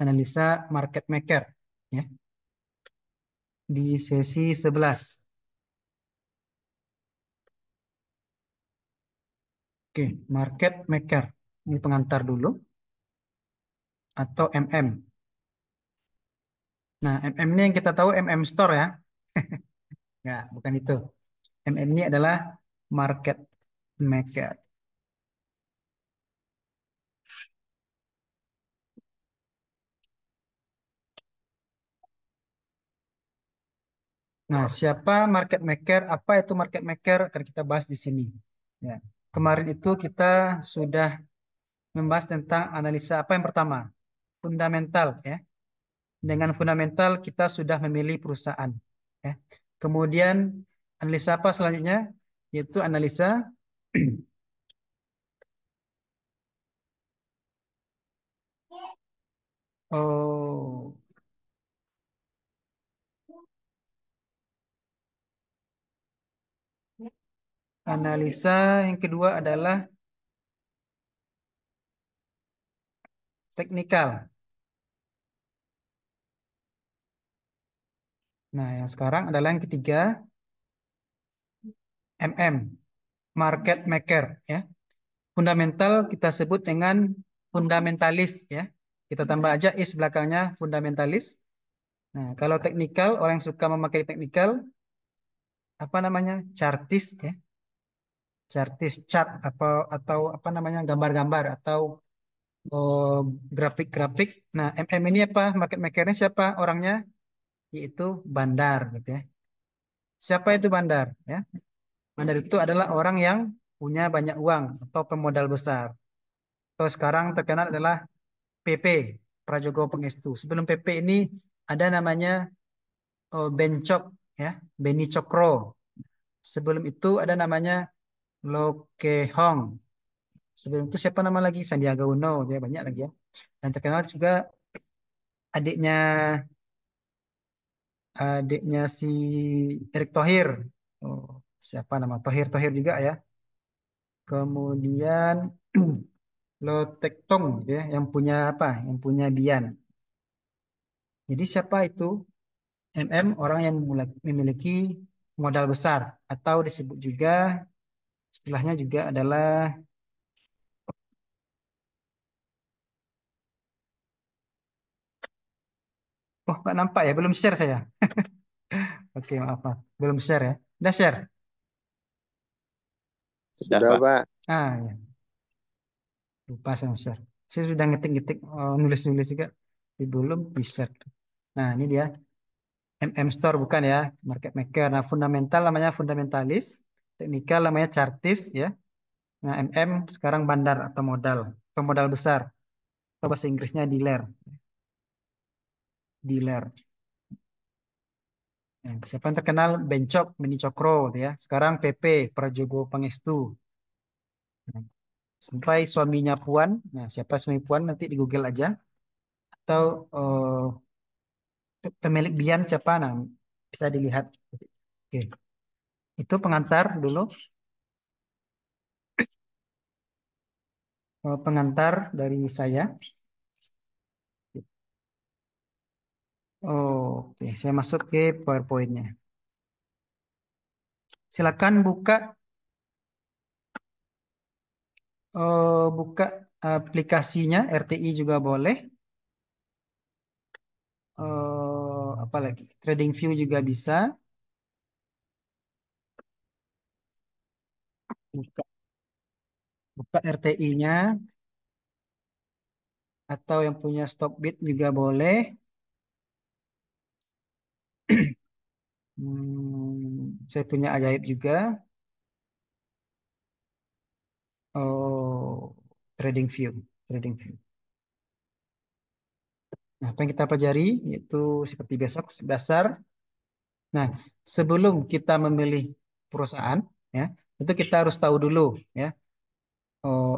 analisa market maker ya di sesi 11. Oke, market maker. Ini pengantar dulu atau MM. Nah, MM ini yang kita tahu MM Store ya. Nggak, bukan itu. MM ini adalah market maker. Nah, siapa market maker? Apa itu market maker? Akan kita bahas di sini. Ya. Kemarin itu kita sudah membahas tentang analisa apa yang pertama? Fundamental ya. Dengan fundamental kita sudah memilih perusahaan ya. Kemudian analisa apa selanjutnya? Yaitu analisa oh, analisa yang kedua adalah teknikal. Nah, yang sekarang adalah yang ketiga MM, market maker ya. Fundamental kita sebut dengan fundamentalis ya. Kita tambah aja is belakangnya fundamentalis. Nah, kalau teknikal, orang yang suka memakai teknikal, apa namanya? Chartis ya. Chartis, chart atau apa namanya? Gambar-gambar atau oh, grafik-grafik. Nah, MM ini apa? Market makernya siapa orangnya? Yaitu bandar gitu ya. Siapa itu bandar ya? Bandar itu adalah orang yang punya banyak uang atau pemodal besar. Atau sekarang terkenal adalah PP, Prajogo Pangestu. Sebelum PP ini ada namanya Bencok, ya, Beni Cokro. Sebelum itu ada namanya Loke Hong. Sebelum itu siapa nama lagi? Sandiaga Uno, ya banyak lagi ya. Dan terkenal juga adiknya adiknya si Erick Thohir. Oh, siapa nama Thohir Thohir juga ya. Kemudian Lo Tek Tong, gitu ya, yang punya apa? Yang punya Bian. Jadi siapa itu? MM orang yang memiliki modal besar atau disebut juga istilahnya juga adalah oh nggak nampak ya belum share saya. Oke maaf, maaf. Belum share ya. Udah share. Sudah, Sudah, Pak. Pak. Ya lupa saya share. Saya sudah ngetik-ngetik nulis-nulis juga tapi belum di share. Nah ini dia MM Store bukan ya market maker. Nah fundamental namanya fundamentalis, teknikal namanya chartis ya. Nah MM sekarang bandar atau modal pemodal besar atau bahasa Inggrisnya dealer. Dealer. Ya, siapa yang terkenal? Bencok, Beni Cokro, gitu ya. Sekarang PP, Prajogo Pangestu. Nah, sampai suaminya Puan. Nah, siapa suami Puan? Nanti di Google aja. Atau pemilik Bian siapa? Nah, bisa dilihat. Oke, itu pengantar dulu. Pengantar dari saya. Oke, saya masuk ke PowerPoint-nya. Silakan buka aplikasinya, RTI juga boleh. Apalagi Trading View juga bisa. Buka, buka RTI-nya atau yang punya Stockbit juga boleh. Saya punya ajaib juga. Oh, Trading View, Trading View. Nah, apa yang kita pelajari yaitu seperti besok dasar. Nah, sebelum kita memilih perusahaan, ya, itu kita harus tahu dulu, ya,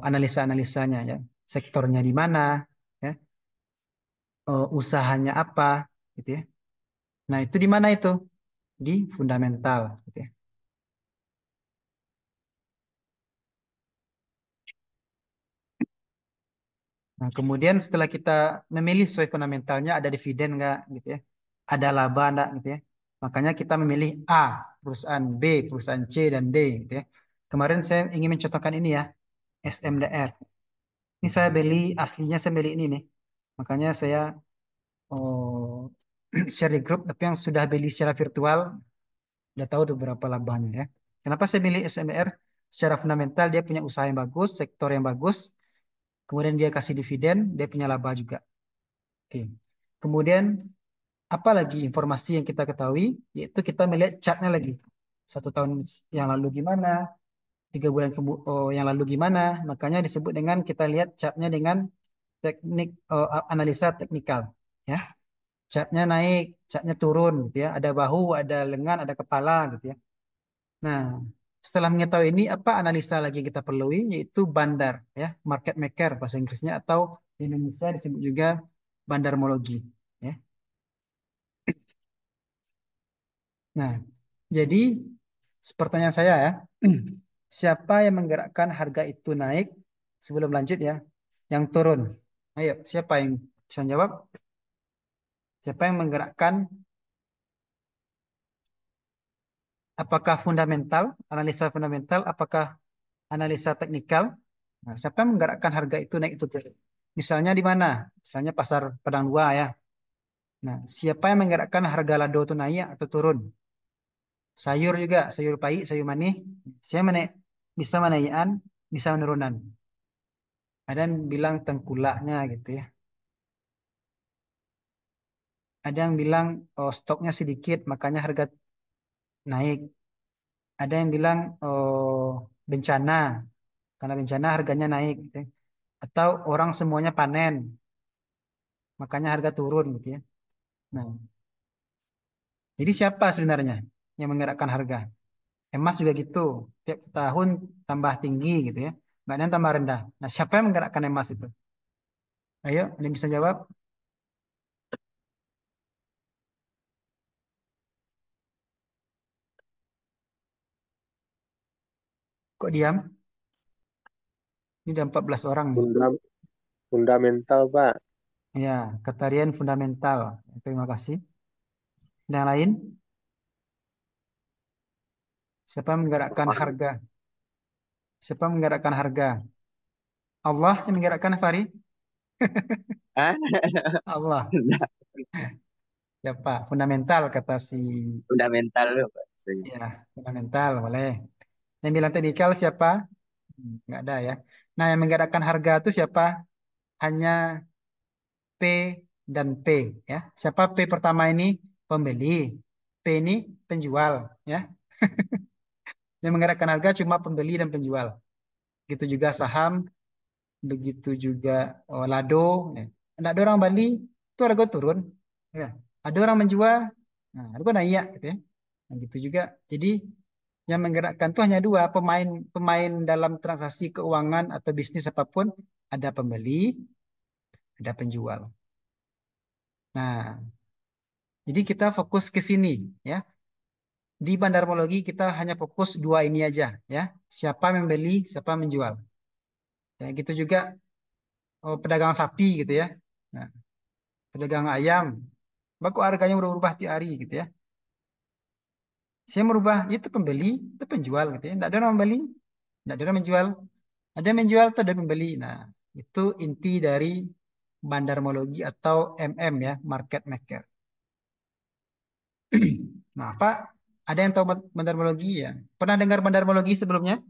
analisa-analisanya, ya, sektornya di mana, ya, usahanya apa, gitu ya. Nah, itu di mana itu? Di fundamental, gitu ya. Nah, kemudian setelah kita memilih sesuai fundamentalnya, ada dividen nggak gitu ya, ada laba nggak gitu ya. Makanya kita memilih A, perusahaan B, perusahaan C dan D gitu ya. Kemarin saya ingin mencontohkan ini ya, SMDR. Ini saya beli aslinya saya beli ini nih. Makanya saya oh, share di grup, tapi yang sudah beli secara virtual udah tahu tuh berapa labanya ya. Kenapa saya milih SMDR? Secara fundamental dia punya usaha yang bagus, sektor yang bagus, kemudian dia kasih dividen, dia punya laba juga. Oke. Kemudian apa lagi informasi yang kita ketahui? Yaitu kita melihat chartnya lagi. 1 tahun yang lalu gimana, 3 bulan yang lalu gimana. Makanya disebut dengan kita lihat chartnya dengan teknik analisa teknikal. Ya, chartnya naik, chartnya turun, gitu ya. Ada bahu, ada lengan, ada kepala, gitu ya. Nah, setelah mengetahui ini, apa analisa lagi yang kita perlui? Yaitu bandar, ya, market maker bahasa Inggrisnya, atau di Indonesia disebut juga bandarmologi. Ya. Nah, jadi pertanyaan saya ya, siapa yang menggerakkan harga itu naik sebelum lanjut ya, yang turun? Ayo, siapa yang bisa jawab? Siapa yang menggerakkan? Apakah fundamental, analisa fundamental, apakah analisa teknikal? Nah, siapa yang menggerakkan harga itu naik itu turun? Misalnya di mana? Misalnya pasar Padang Dua ya. Nah, siapa yang menggerakkan harga lado itu naik atau turun? Sayur juga, sayur pahit, sayur manis. Saya menaik, bisa menaikkan, bisa menurunan. Ada yang bilang tengkulaknya gitu ya. Ada yang bilang oh, stoknya sedikit, makanya harga naik. Ada yang bilang oh, bencana, karena bencana harganya naik. Gitu ya. Atau orang semuanya panen, makanya harga turun gitu ya. Nah, jadi siapa sebenarnya yang menggerakkan harga? Emas juga gitu. Tiap tahun tambah tinggi gitu ya. Nggak ada yang tambah rendah. Nah, siapa yang menggerakkan emas itu? Ayo, ada yang bisa jawab? Kok diam? Ini udah 14 orang nih. Funda- Fundamental, Pak. Ya, Katarian fundamental. Terima kasih. Dan yang lain, siapa yang menggerakkan Sepakat. harga? Siapa yang menggerakkan harga? Allah yang menggerakkan Fari? Ah, Allah. Siapa? Fundamental kata si fundamental loh, Pak. Maksudnya. ya, fundamental boleh. Yang bilang teknikal siapa? Nggak ada ya. Nah, yang menggerakkan harga itu siapa? Hanya P dan P ya. Siapa P pertama ini? Pembeli. P ini penjual ya. Yang menggerakkan harga cuma pembeli dan penjual. Begitu juga saham, begitu juga lado. Ya. Ada orang Bali itu harga turun. Ya. Ada orang menjual, nah, harga naik gitu ya. Nah, gitu juga. Jadi yang menggerakkan itu hanya dua pemain pemain dalam transaksi keuangan atau bisnis apapun. Ada pembeli, ada penjual. Nah, jadi kita fokus ke sini ya. Di bandarmologi kita hanya fokus dua ini aja ya. Siapa membeli, siapa menjual. Ya, gitu juga pedagang sapi gitu ya. Nah, pedagang ayam, kok harganya berubah tiap hari gitu ya. Saya merubah, itu pembeli, itu penjual gitu ya. Tidak ada orang membeli, tidak ada orang menjual. Ada yang menjual, atau ada yang membeli. Nah, itu inti dari bandarmologi atau MM ya, market maker. Nah, Pak, ada yang tahu bandarmologi ya? Pernah dengar bandarmologi sebelumnya?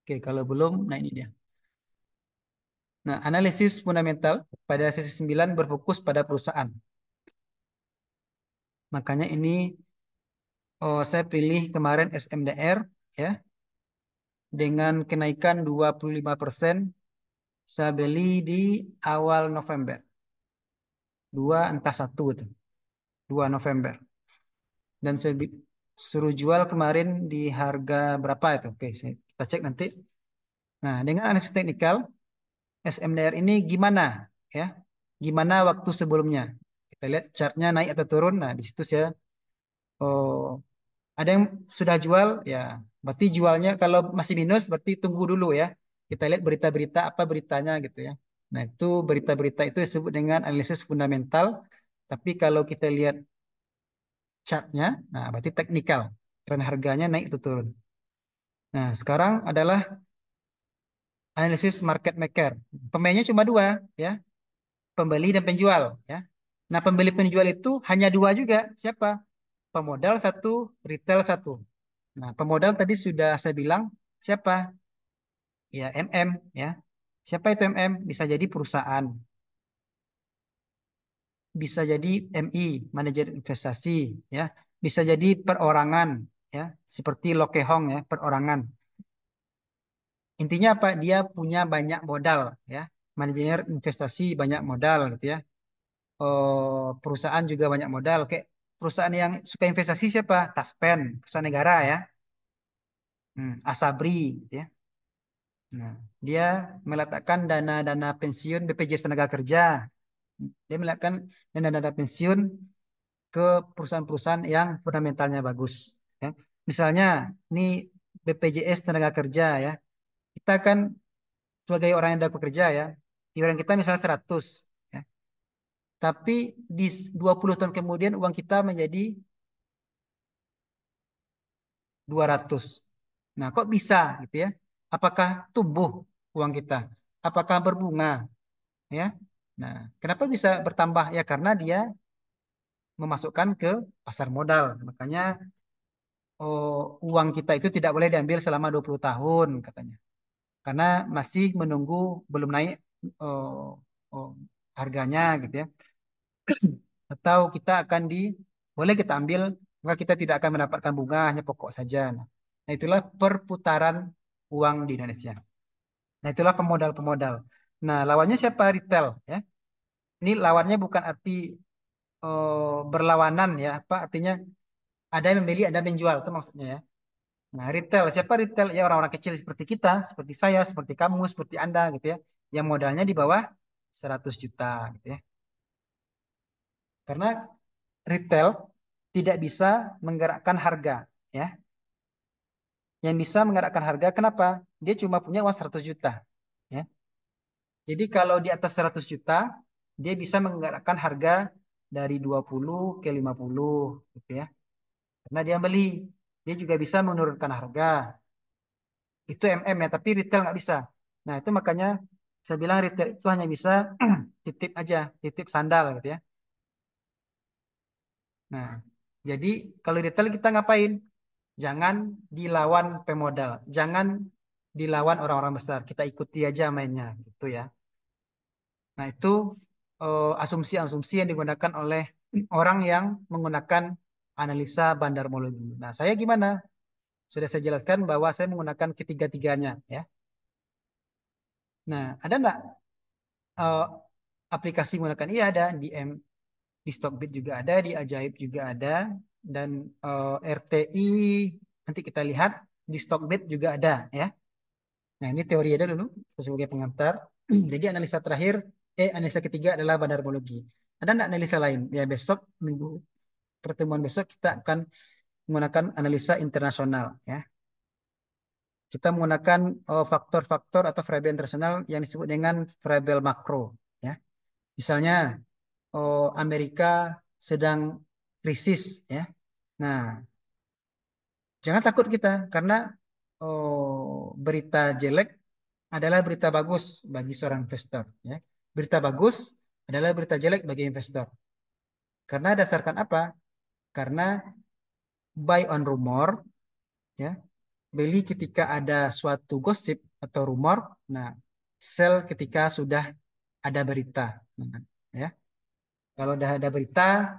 Oke, kalau belum, nah ini dia. Nah, analisis fundamental pada sesi 9 berfokus pada perusahaan. Makanya ini saya pilih kemarin SMDR ya dengan kenaikan 25%. Saya beli di awal November. Dua entah satu itu. 2 November. Dan saya suruh jual kemarin di harga berapa itu? Oke, kita cek nanti. Nah, dengan analisis teknikal, SMDR ini gimana? Ya, gimana waktu sebelumnya? Kita lihat chartnya naik atau turun. Nah, di situ saya oh, ada yang sudah jual, ya berarti jualnya kalau masih minus berarti tunggu dulu ya. Kita lihat berita-berita apa beritanya gitu ya. Nah, itu berita-berita itu disebut dengan analisis fundamental. Tapi kalau kita lihat chartnya, nah berarti teknikal. Tren harganya naik atau turun. Nah, sekarang adalah analisis market maker. Pemainnya cuma dua, ya, pembeli dan penjual, ya. Nah, pembeli penjual itu hanya dua juga. Siapa? Pemodal satu, retail satu. Nah, pemodal tadi sudah saya bilang siapa? Ya, MM, ya. Siapa itu MM? Bisa jadi perusahaan, bisa jadi MI, manajer investasi, ya. Bisa jadi perorangan, ya, seperti Lokehong, ya, perorangan. Intinya apa? Dia punya banyak modal, ya. Manajer investasi banyak modal, gitu ya. Perusahaan juga banyak modal. Kayak perusahaan yang suka investasi siapa? Taspen, perusahaan negara, ya. Asabri, gitu ya. Nah, dia meletakkan dana-dana pensiun BPJS Tenaga Kerja. Dia meletakkan dana-dana pensiun ke perusahaan-perusahaan yang fundamentalnya bagus. Ya. Misalnya, ini BPJS Tenaga Kerja, ya. Kita kan sebagai orang yang sudah bekerja, ya, iuran kita misalnya 100. Ya. Tapi di 20 tahun kemudian uang kita menjadi 200. Nah, kok bisa gitu ya? Apakah tumbuh uang kita? Apakah berbunga? Ya. Nah, kenapa bisa bertambah? Ya karena dia memasukkan ke pasar modal. Makanya uang kita itu tidak boleh diambil selama 20 tahun katanya. Karena masih menunggu belum naik oh, oh, harganya gitu ya. Atau kita akan boleh kita ambil, maka kita tidak akan mendapatkan bunga, hanya pokok saja. Nah, itulah perputaran uang di Indonesia. Nah, itulah pemodal-pemodal. Nah, lawannya siapa? Retail, ya. Ini lawannya bukan arti berlawanan, ya. Apa artinya? Ada yang membeli, ada yang menjual, itu maksudnya, ya. Nah, retail, siapa retail? Ya orang-orang kecil seperti kita, seperti saya, seperti kamu, seperti Anda gitu ya. Yang modalnya di bawah 100 juta gitu ya. Karena retail tidak bisa menggerakkan harga, ya. Yang bisa menggerakkan harga kenapa? Dia cuma punya uang 100 juta, ya. Jadi kalau di atas 100 juta, dia bisa menggerakkan harga dari 20 ke 50 gitu ya. Karena dia beli, dia juga bisa menurunkan harga. Itu MM ya, tapi retail nggak bisa. Nah, itu makanya saya bilang retail itu hanya bisa titip aja, titip sandal gitu ya. Nah, jadi kalau retail kita ngapain? Jangan dilawan pemodal, jangan dilawan orang-orang besar. Kita ikuti aja mainnya gitu ya. Nah, itu asumsi-asumsi yang digunakan oleh orang yang menggunakan analisa bandarmologi. Nah, saya gimana? Sudah saya jelaskan bahwa saya menggunakan ketiga-tiganya ya. Nah, ada nggak eh, aplikasi menggunakan? Iya ada di Stockbit juga ada, di Ajaib juga ada, dan RTI nanti kita lihat di Stockbit juga ada ya. Nah ini teori ada dulu sebagai pengantar. Jadi analisa ketiga adalah bandarmologi. Ada nggak analisa lain? Ya besok minggu pertemuan besok kita akan menggunakan analisa internasional ya. Kita menggunakan faktor-faktor atau variabel internasional yang disebut dengan variabel makro ya. Misalnya Amerika sedang krisis ya. Nah, jangan takut kita karena berita jelek adalah berita bagus bagi seorang investor ya. Berita bagus adalah berita jelek bagi investor. Karena dasarkan apa? Karena buy on rumor ya. Beli ketika ada suatu gosip atau rumor. Nah, sell ketika sudah ada berita. Nah, ya. Kalau udah ada berita,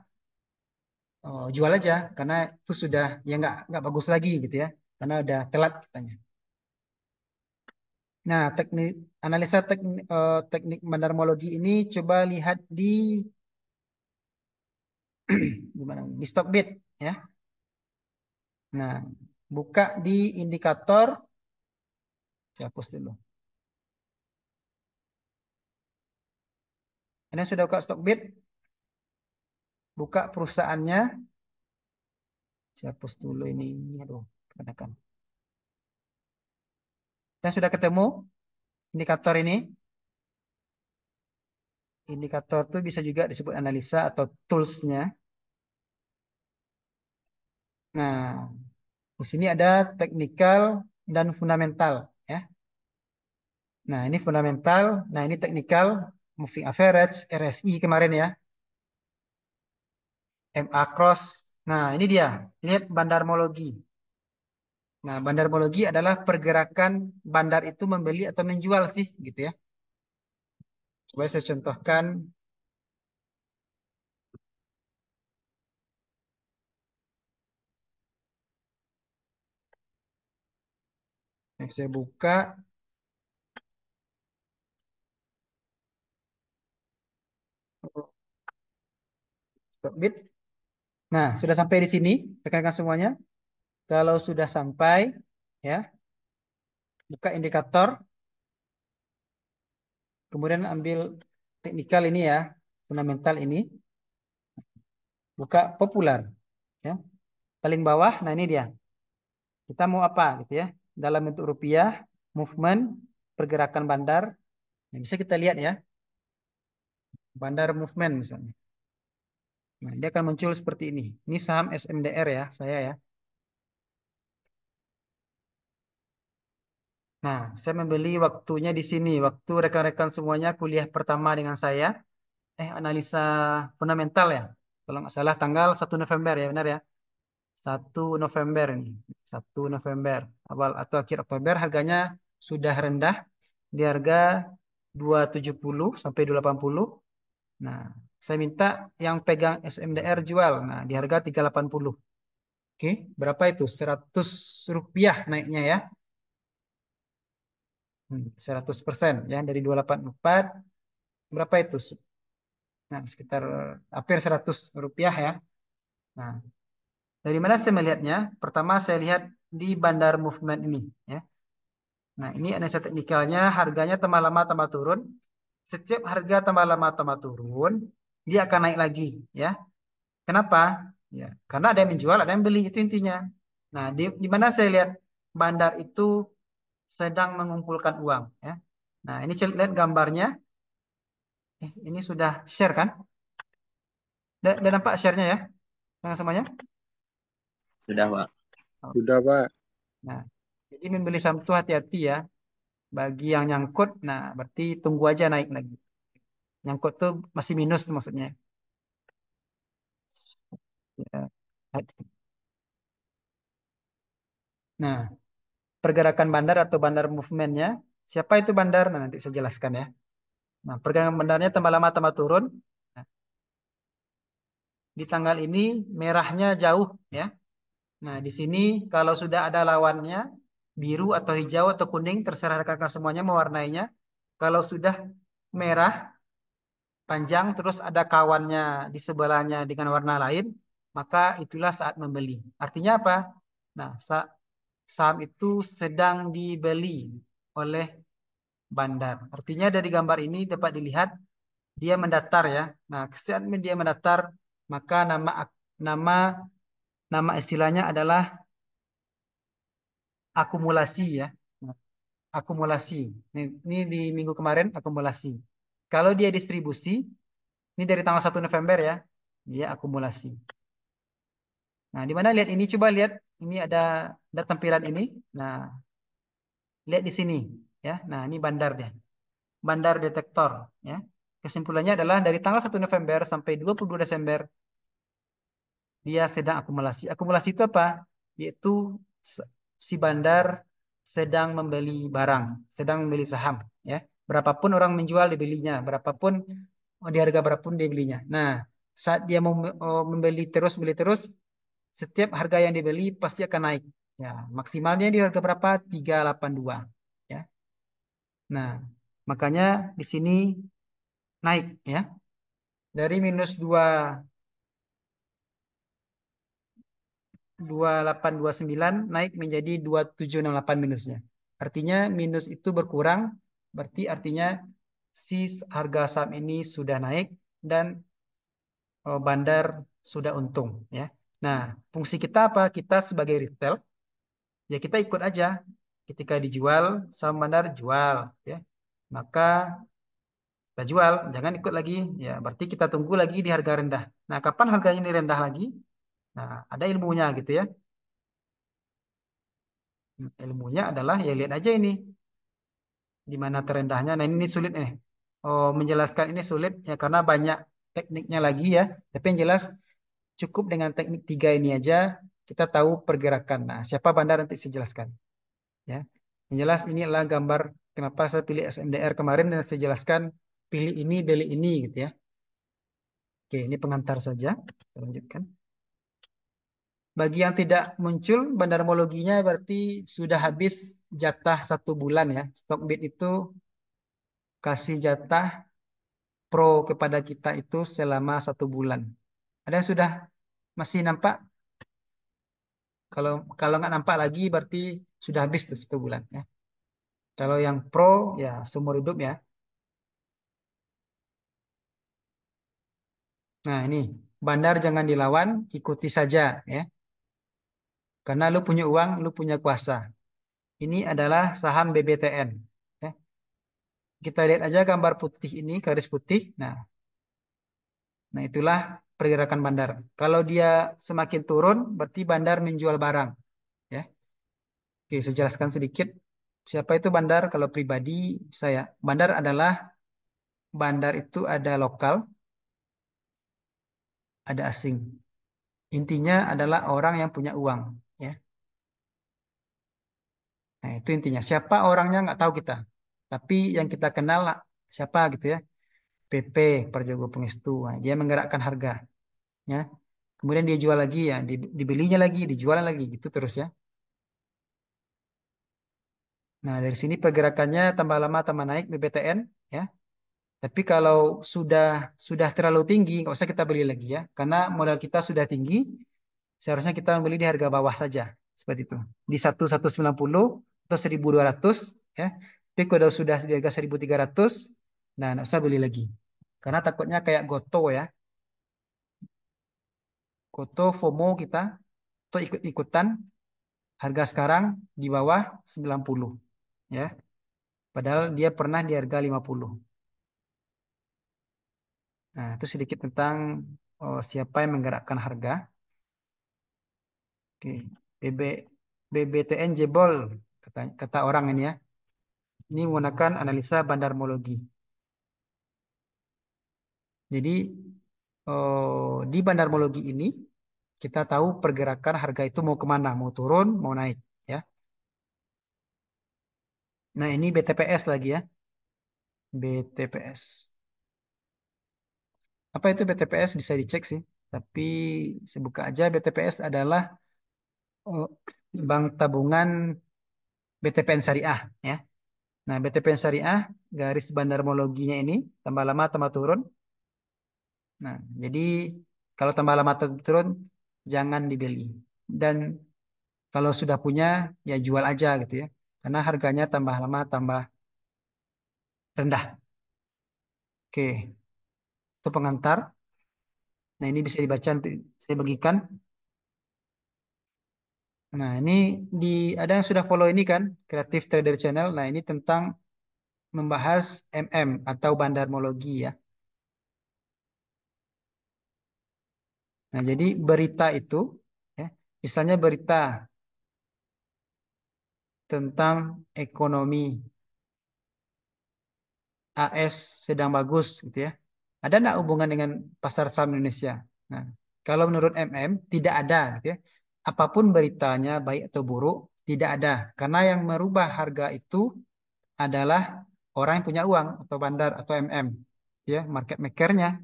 jual aja karena itu sudah ya nggak bagus lagi gitu ya karena udah telat katanya. Nah, analisa teknik bandarmologi ini coba lihat di gimana di Stockbit ya. Nah, buka di indikator, saya hapus dulu. Ini sudah buka Stockbit, buka perusahaannya, saya hapus dulu ini, aduh, kebanyakan. Dan sudah ketemu indikator ini. Indikator itu bisa juga disebut analisa atau tools-nya. Nah, di sini ada teknikal dan fundamental, ya. Nah, ini fundamental. Nah, ini teknikal, moving average, RSI kemarin ya, MA cross. Nah, ini dia. Lihat bandarmologi. Nah, bandarmologi adalah pergerakan bandar itu membeli atau menjual sih, gitu ya. Coba saya contohkan. Yang saya buka Stockbit. Nah, sudah sampai di sini, rekan-rekan semuanya. Kalau sudah sampai, ya, buka indikator, kemudian ambil teknikal ini ya, fundamental ini, buka populer, ya, paling bawah. Nah ini dia. Kita mau apa gitu ya? Dalam bentuk rupiah, movement, pergerakan bandar. Nah, bisa kita lihat ya, bandar movement misalnya. Nah, dia akan muncul seperti ini. Ini saham SMDR ya, saya ya. Nah, saya membeli waktunya di sini. Waktu rekan-rekan semuanya kuliah pertama dengan saya. Analisa fundamental ya. Kalau nggak salah tanggal 1 November ya, benar ya. 1 November ini. 1 November. Awal atau akhir Oktober harganya sudah rendah. Di harga 270 sampai 280. Nah, saya minta yang pegang SMDR jual. Nah, di harga 380. Oke, berapa itu? Rp100 naiknya ya. 100% ya dari 284. Berapa itu? Nah, sekitar hampir Rp100 ya. Nah, dari mana saya melihatnya? Pertama saya lihat di bandar movement ini ya. Nah, ini analisa teknikalnya, harganya tambah lama tambah turun. Setiap harga tambah lama tambah turun, dia akan naik lagi ya. Kenapa? Ya, karena ada yang menjual, ada yang beli, itu intinya. Nah, di mana saya lihat bandar itu sedang mengumpulkan uang ya. Nah, ini saya lihat gambarnya. Ini sudah share kan? Udah nampak share-nya ya? Yang semuanya? Sudah, Pak. Oh. Sudah, Pak. Nah, jadi membeli saham itu hati-hati ya. Bagi yang nyangkut, nah berarti tunggu aja naik lagi. Nyangkut tuh masih minus tuh maksudnya. Ya. Nah, pergerakan bandar atau bandar movementnya, siapa itu bandar? Nah, nanti saya jelaskan ya. Nah, pergerakan bandarnya tambah lama tambah turun. Nah, di tanggal ini merahnya jauh ya. Nah, di sini kalau sudah ada lawannya, biru atau hijau atau kuning, terserah rekan-rekan semuanya mewarnainya. Kalau sudah merah, panjang, terus ada kawannya di sebelahnya dengan warna lain, maka itulah saat membeli. Artinya apa? Nah, saham itu sedang dibeli oleh bandar. Artinya dari gambar ini dapat dilihat dia mendatar ya. Nah, saat dia mendatar, maka nama nama istilahnya adalah akumulasi ya. Nah, akumulasi. Ini di minggu kemarin akumulasi. Kalau dia distribusi, ini dari tanggal 1 November ya, dia akumulasi. Nah, di mana lihat ini? Coba lihat, ini ada tampilan ini. Nah, lihat di sini ya. Nah, ini bandar deh. Bandar detektor ya. Kesimpulannya adalah dari tanggal 1 November sampai 22 Desember dia sedang akumulasi. Akumulasi itu apa? Yaitu si bandar sedang membeli barang, sedang membeli saham ya. Berapapun orang menjual dibelinya, berapapun di harga berapapun dibelinya. Nah, saat dia mau membeli terus beli terus, setiap harga yang dibeli pasti akan naik. Ya, maksimalnya di harga berapa? 382. Ya. Nah, makanya di sini naik ya. Dari minus 2829 naik menjadi 2768 minusnya. Artinya minus itu berkurang, berarti artinya si harga saham ini sudah naik dan bandar sudah untung ya. Nah, fungsi kita apa? Kita sebagai retail ya kita ikut aja. Ketika dijual saham bandar jual ya. Maka kita jual, jangan ikut lagi. Ya, berarti kita tunggu lagi di harga rendah. Nah, kapan harganya ini rendah lagi? Nah, ada ilmunya gitu ya. Ilmunya adalah ya lihat aja ini di mana terendahnya. Nah, ini sulit nih. Oh, menjelaskan ini sulit ya karena banyak tekniknya lagi ya. Tapi yang jelas cukup dengan teknik tiga ini aja kita tahu pergerakan. Nah, siapa bandar nanti saya jelaskan ya. Yang jelas ini adalah gambar kenapa saya pilih SMDR kemarin dan saya jelaskan pilih ini, beli ini gitu ya. Oke, ini pengantar saja. Kita lanjutkan. Bagi yang tidak muncul bandarmologinya berarti sudah habis jatah 1 bulan ya. Stockbit itu kasih jatah pro kepada kita itu selama 1 bulan. Ada yang sudah masih nampak? Kalau kalau nggak nampak lagi berarti sudah habis tuh 1 bulan ya. Kalau yang pro ya seumur hidup ya. Nah ini bandar jangan dilawan, ikuti saja ya. Karena lu punya uang, lu punya kuasa. Ini adalah saham BBTN. Ya. Kita lihat aja gambar putih ini, garis putih. Nah, itulah pergerakan bandar. Kalau dia semakin turun, berarti bandar menjual barang. Ya, oke, saya jelaskan sedikit. Siapa itu bandar? Kalau pribadi saya, bandar adalah bandar itu ada lokal, ada asing. Intinya adalah orang yang punya uang. Ya, nah itu intinya. Siapa orangnya nggak tahu kita, tapi yang kita kenal lah, siapa gitu ya. PP, Prajogo Pangestu. Nah, dia menggerakkan harga. Ya, kemudian dia jual lagi ya, dibelinya lagi, dijual lagi, gitu terus ya. Nah, dari sini pergerakannya tambah lama tambah naik BBTN ya. Tapi kalau sudah terlalu tinggi, nggak usah kita beli lagi ya. Karena modal kita sudah tinggi, seharusnya kita membeli di harga bawah saja. Seperti itu. Di 1190 atau 1200 ya. Tapi kalau sudah di harga 1300, nah nggak usah beli lagi. Karena takutnya kayak Goto ya. Goto FOMO kita atau ikut-ikutan harga sekarang di bawah 90 ya. Padahal dia pernah di harga 50. Nah, itu sedikit tentang siapa yang menggerakkan harga. Oke. BB, BBTN jebol, kata orang ini ya. Ini menggunakan analisa bandarmologi. Jadi, di bandarmologi ini, kita tahu pergerakan harga itu mau kemana, mau turun, mau naik. Ya. Nah, ini BTPS lagi ya. BTPS. Apa itu BTPS? Bisa dicek sih. Tapi saya buka aja. BTPS adalah eh, bank tabungan BTPN Syariah. Ya. Nah, BTPN Syariah, garis bandarmologinya ini, tambah lama tambah turun. Nah, jadi kalau tambah lama turun, jangan dibeli. Dan kalau sudah punya, ya jual aja gitu ya. Karena harganya tambah lama tambah rendah. Oke, itu pengantar. Nah, ini bisa dibaca nanti saya bagikan. Nah, ini di ada yang sudah follow ini kan, Creative Trader Channel. Nah, ini tentang membahas MM atau bandarmologi ya. Nah, jadi berita itu, ya, misalnya berita tentang ekonomi AS sedang bagus gitu ya. Ada nggak hubungan dengan pasar saham Indonesia? Nah, kalau menurut MM tidak ada gitu ya. Apapun beritanya baik atau buruk tidak ada karena yang merubah harga itu adalah orang yang punya uang atau bandar atau MM ya, market makernya.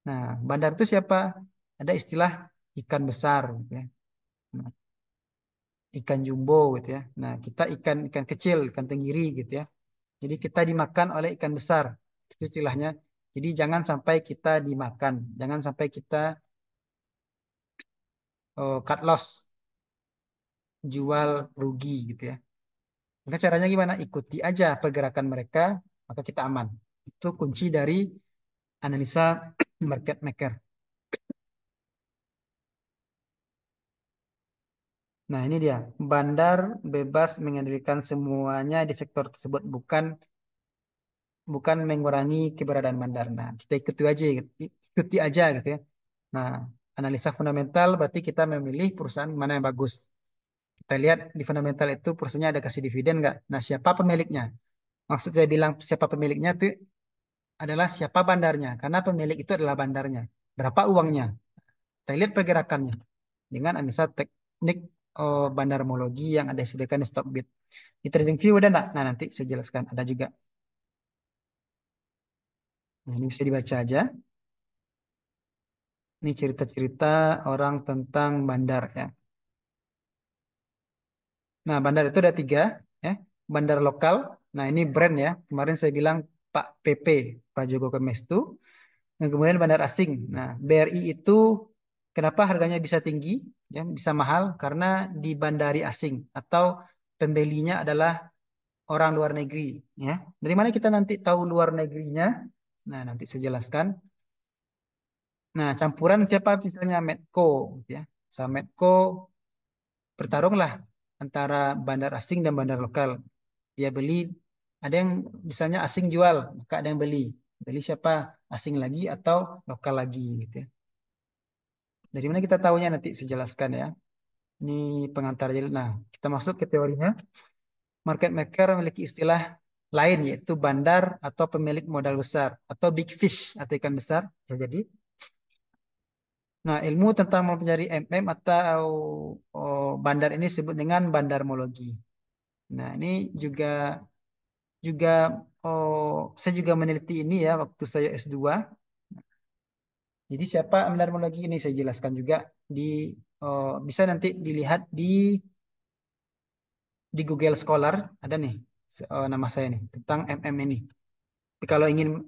Nah, bandar itu siapa? Ada istilah ikan besar gitu ya. Nah, ikan jumbo gitu ya. Nah, kita ikan ikan kecil, ikan tenggiri gitu ya. Jadi kita dimakan oleh ikan besar. Itu istilahnya. Jadi jangan sampai kita dimakan. Jangan sampai kita cut loss, jual rugi gitu ya. Maka caranya gimana? Ikuti aja pergerakan mereka, maka kita aman. Itu kunci dari analisa market maker. Nah, ini dia. Bandar bebas mengendalikan semuanya di sektor tersebut. bukan mengurangi keberadaan bandar. Nah, kita ikuti aja gitu ya. Nah, analisa fundamental berarti kita memilih perusahaan mana yang bagus. Kita lihat di fundamental itu perusahaannya ada kasih dividen nggak. Nah, siapa pemiliknya? Maksud saya bilang siapa pemiliknya itu adalah siapa bandarnya. Karena pemilik itu adalah bandarnya. Berapa uangnya? Kita lihat pergerakannya dengan analisa teknik bandarmologi yang ada disediakan di Stockbit. Di TradingView udah enggak? Nah, nanti saya jelaskan. Ada juga. Nah, ini bisa dibaca aja. Ini cerita-cerita orang tentang bandar ya. Nah, bandar itu ada tiga ya. Bandar lokal. Nah, ini brand ya. Kemarin saya bilang Pak PP, Pak Joko Kemestu. Dan kemudian bandar asing. Nah, BRI itu kenapa harganya bisa tinggi, ya, bisa mahal karena di bandari asing atau pembelinya adalah orang luar negeri, ya. Dari mana kita nanti tahu luar negerinya? Nah, nanti saya jelaskan. Nah, campuran siapa misalnya Medco, gitu ya. Sama Medco bertarunglah antara bandar asing dan bandar lokal. Dia beli, ada yang misalnya asing jual, maka ada yang beli. Beli siapa? Asing lagi atau lokal lagi, gitu ya. Dari mana kita tahunya nanti saya jelaskan ya. Ini pengantar aja. Nah, kita masuk ke teorinya. Market maker memiliki istilah lain yaitu bandar atau pemilik modal besar atau big fish atau ikan besar. Bisa jadi. Nah, ilmu tentang mempelajari MM atau bandar ini disebut dengan bandarmologi. Nah, ini juga juga saya juga meneliti ini ya waktu saya S2. Jadi siapa bandarmologi ini saya jelaskan juga di bisa nanti dilihat di Google Scholar ada nih nama saya nih tentang MM ini. Tapi kalau ingin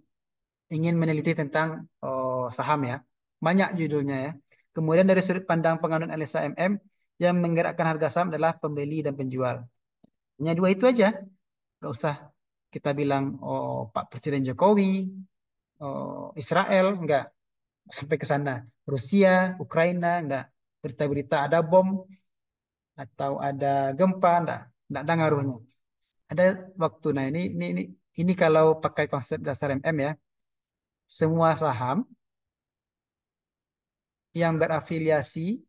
ingin meneliti tentang saham ya, banyak judulnya ya. Kemudian dari sudut pandang penganut analisa MM yang menggerakkan harga saham adalah pembeli dan penjual. Hanya dua itu aja, nggak usah kita bilang Pak Presiden Jokowi, Israel, nggak sampai ke sana. Rusia, Ukraina, nggak berita-berita ada bom atau ada gempa, nggak ada ngaruhnya. Ada waktu. Nah, ini kalau pakai konsep dasar MM ya, semua saham yang berafiliasi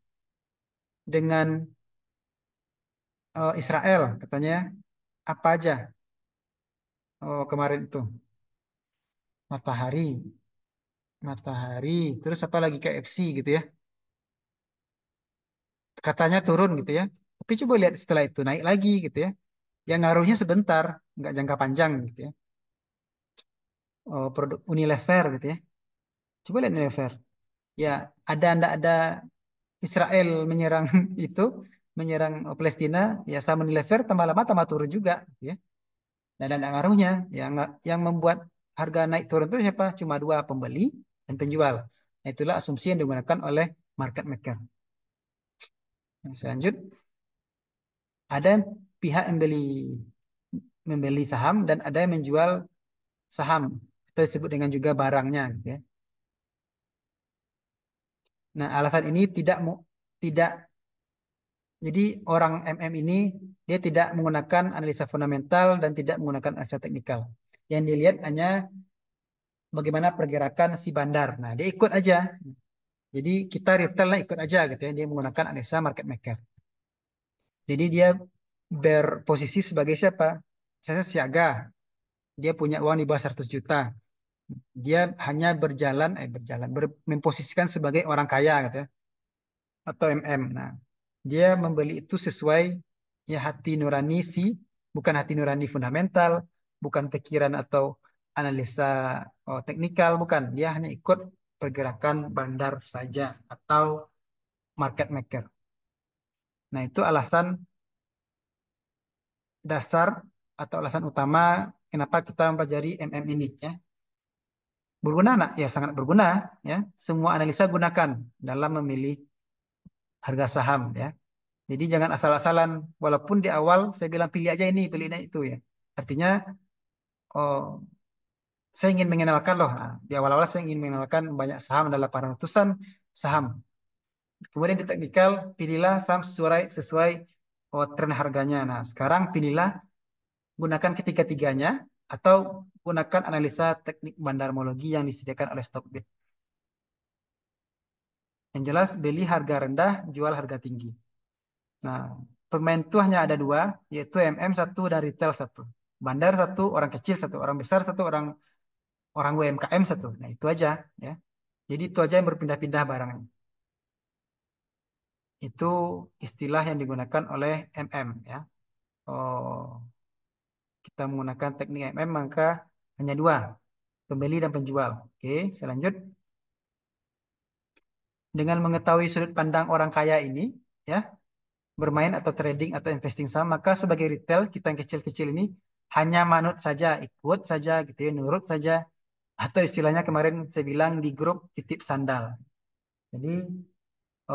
dengan Israel katanya apa aja kemarin itu Matahari, Matahari, terus apa lagi KFC gitu ya, katanya turun gitu ya. Tapi coba lihat setelah itu naik lagi gitu ya. Yang ngaruhnya sebentar, nggak jangka panjang gitu ya. Produk Unilever gitu ya. Coba lihat Unilever. Ya ada Israel menyerang itu, menyerang Palestina, ya sama Unilever tambah lama tambah turun juga, gitu ya. Dan ada ngaruhnya, yang membuat harga naik turun itu siapa? Cuma dua, pembeli dan penjual. Nah, itulah asumsi yang digunakan oleh market maker. Nah, selanjut, ada pihak yang membeli saham dan ada yang menjual saham. Kita disebut dengan juga barangnya, gitu ya. Nah, alasan ini tidak jadi orang MM ini dia tidak menggunakan analisa fundamental dan tidak menggunakan analisa teknikal. Yang dilihat hanya bagaimana pergerakan si bandar. Nah, dia ikut aja. Jadi kita retail lah ikut aja gitu ya. Dia menggunakan analisa market maker. Jadi dia berposisi sebagai siapa? Misalnya siaga. Dia punya uang di bawah 100 juta. Dia hanya memposisikan sebagai orang kaya gitu ya. Atau MM. Nah, dia membeli itu sesuai ya hati nurani bukan hati nurani fundamental, bukan pikiran atau analisa teknikal, bukan. Dia hanya ikut pergerakan bandar saja atau market maker. Nah, itu alasan dasar atau alasan utama kenapa kita mempelajari MM ini ya. Berguna nak? Ya sangat berguna ya. Semua analisa gunakan dalam memilih harga saham ya. Jadi jangan asal-asalan. Walaupun di awal saya bilang pilih aja ini, pilih itu ya. Artinya, oh, saya ingin mengenalkan loh. Nah, di awal-awal saya ingin mengenalkan banyak saham, ada 800-an saham. Kemudian di teknikal, pilihlah saham sesuai tren harganya. Nah, sekarang pilihlah, gunakan ketiga-tiganya atau gunakan analisa teknik bandarmologi yang disediakan oleh Stockbit. Yang jelas beli harga rendah, jual harga tinggi. Nah, pemain itu hanya ada dua, yaitu MM satu dan retail satu. Bandar satu, orang kecil satu, orang besar satu, orang orang UMKM satu. Nah, itu aja ya. Jadi itu aja yang berpindah-pindah barangnya. Itu istilah yang digunakan oleh MM ya. Oh, kita menggunakan teknik MM maka hanya dua, pembeli dan penjual. Oke, saya lanjut. Dengan mengetahui sudut pandang orang kaya ini, ya, bermain atau trading atau investing saham, maka sebagai retail kita yang kecil-kecil ini hanya manut saja, ikut saja gitu ya, nurut saja, atau istilahnya kemarin saya bilang di grup titip sandal. Jadi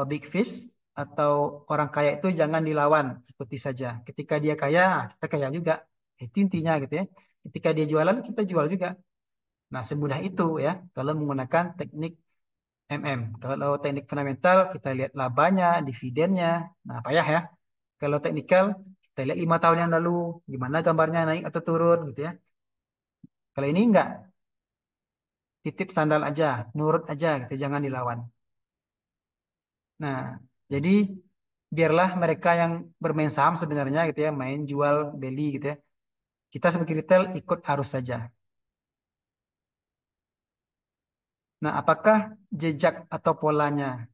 big fish atau orang kaya itu jangan dilawan, ikuti saja. Ketika dia kaya, kita kaya juga. Itu intinya gitu ya. Ketika dia jualan, kita jual juga. Nah, semudah itu ya kalau menggunakan teknik MM. Kalau teknik fundamental, kita lihat labanya, dividennya. Nah, payah ya. Kalau teknikal, kita lihat 5 tahun yang lalu, gimana gambarnya naik atau turun gitu ya. Kalau ini enggak, titip sandal aja, nurut aja gitu, jangan dilawan. Nah, jadi biarlah mereka yang bermain saham sebenarnya gitu ya, main jual beli gitu ya. Kita sebagai retail ikut arus saja. Nah, apakah jejak atau polanya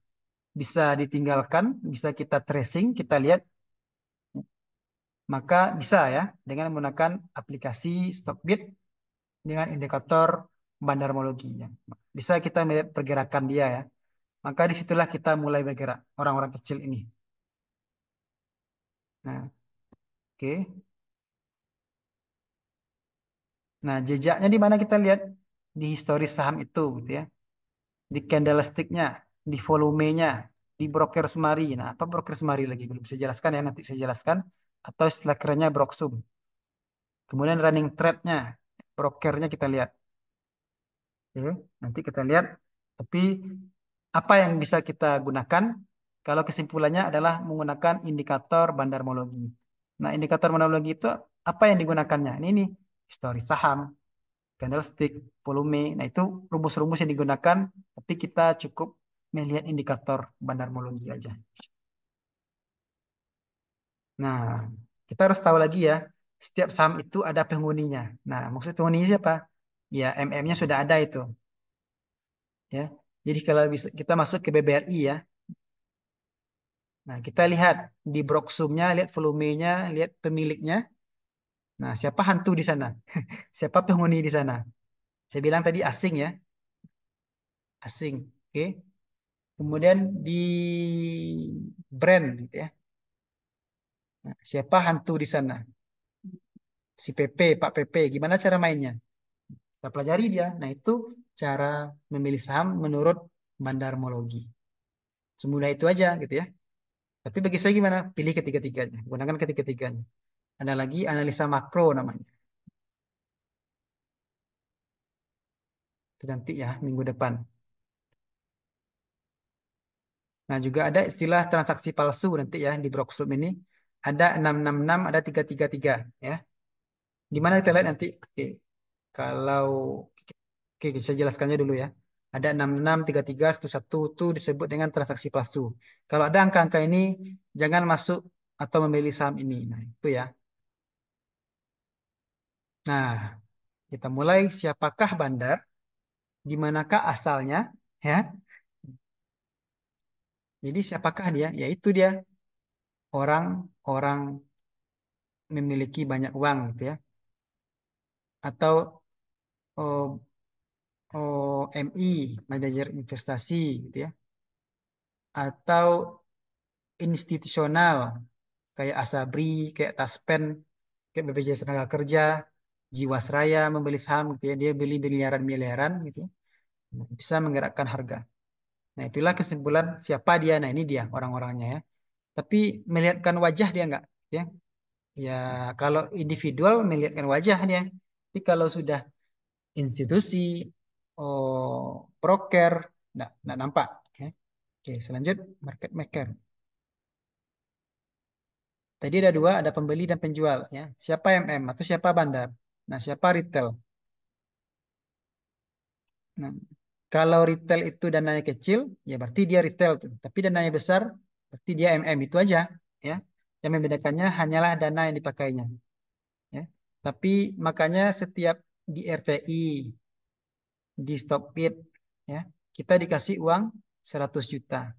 bisa ditinggalkan, bisa kita tracing, kita lihat, maka bisa ya dengan menggunakan aplikasi Stockbit dengan indikator bandarmologi. Ya. Bisa kita melihat pergerakan dia ya. Maka disitulah kita mulai bergerak, orang-orang kecil ini. Nah, oke. Nah, jejaknya di mana kita lihat? Di historis saham itu, gitu ya. Di candlestick-nya, di volumenya, di broker semari. Nah, apa broker semari lagi? Belum saya jelaskan ya, nanti saya jelaskan. Atau istilah kerennya Broksum. Kemudian running trade-nya, brokernya kita lihat. Oke, nanti kita lihat. Tapi apa yang bisa kita gunakan? Kalau kesimpulannya adalah menggunakan indikator bandarmologi. Nah, indikator bandarmologi itu apa yang digunakannya? Ini histori saham, candlestick, volume. Nah, itu rumus-rumus yang digunakan, tapi kita cukup melihat indikator bandarmologi aja. Nah, kita harus tahu lagi ya, setiap saham itu ada penghuninya. Nah, maksud penghuni siapa? Ya, MM-nya sudah ada itu. Ya, jadi kalau bisa kita masuk ke BBRI ya. Nah, kita lihat di Broksumnya, lihat volumenya, lihat pemiliknya. Nah, siapa hantu di sana? Siapa penghuni di sana? Saya bilang tadi asing ya, asing. Oke. Kemudian di brand gitu ya. Nah, siapa hantu di sana? Si PP, Pak PP. Gimana cara mainnya? Kita pelajari dia. Nah, itu cara memilih saham menurut bandarmologi. Semudah itu aja gitu ya. Tapi bagi saya gimana? Pilih ketiga-tiganya. Gunakan ketiga-tiganya. Ada lagi analisa makro namanya. Itu nanti ya minggu depan. Nah, juga ada istilah transaksi palsu nanti ya di Broksum ini. Ada 666, ada 333 ya. Di mana kita lihat nanti? Oke. Kalau oke, saya jelaskannya dulu ya. Ada 66, 33, 11 itu disebut dengan transaksi palsu. Kalau ada angka-angka ini, jangan masuk atau memilih saham ini. Nah, itu ya. Nah, kita mulai siapakah bandar, di manakah asalnya, ya. Jadi siapakah dia? Yaitu dia orang-orang memiliki banyak uang gitu ya. Atau oh, MI, manajer investasi gitu ya. Atau institusional kayak Asabri, kayak Taspen, kayak BPJS Tenaga Kerja, Jiwasraya membeli saham gitu ya. Dia beli miliaran-miliaran gitu ya. Nah, bisa menggerakkan harga. Nah, itulah kesimpulan siapa dia. Nah, ini dia orang-orangnya ya. Tapi melihatkan wajah dia enggak ya. Ya, kalau individual melihatkan wajah dia. Tapi kalau sudah institusi, broker, enggak nampak ya. Oke, selanjut market maker. Tadi ada dua, ada pembeli dan penjual ya. Siapa MM atau siapa bandar? Nah, siapa retail? Nah, kalau retail itu dananya kecil, ya berarti dia retail tuh. Tapi dananya besar, berarti dia MM itu aja, ya. Yang membedakannya hanyalah dana yang dipakainya, ya. Tapi makanya setiap di RTI, di Stockbit, ya, kita dikasih uang 100 juta.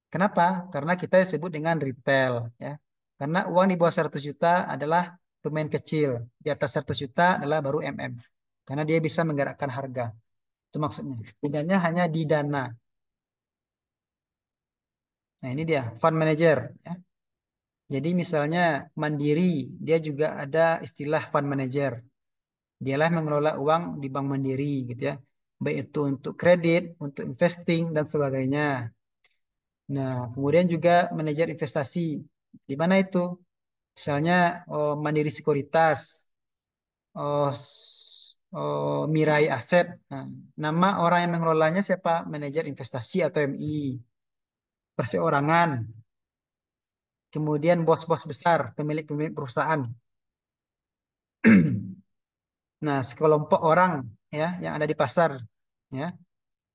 Kenapa? Karena kita disebut dengan retail, ya. Karena uang di bawah 100 juta adalah pemain kecil, di atas 100 juta adalah baru MM. Karena dia bisa menggerakkan harga. Itu maksudnya. Bedanya hanya di dana. Nah, ini dia fund manager, ya. Jadi misalnya Mandiri, dia juga ada istilah fund manager. Dialah mengelola uang di Bank Mandiri gitu ya. Baik itu untuk kredit, untuk investing dan sebagainya. Nah, kemudian juga manajer investasi. Di mana itu? Misalnya Mandiri Sekuritas, Mirai Aset. Nah, nama orang yang mengelolanya siapa? Manajer investasi atau MI. Perseorangan. Kemudian bos-bos besar, pemilik-pemilik perusahaan. Nah, sekelompok orang ya yang ada di pasar ya.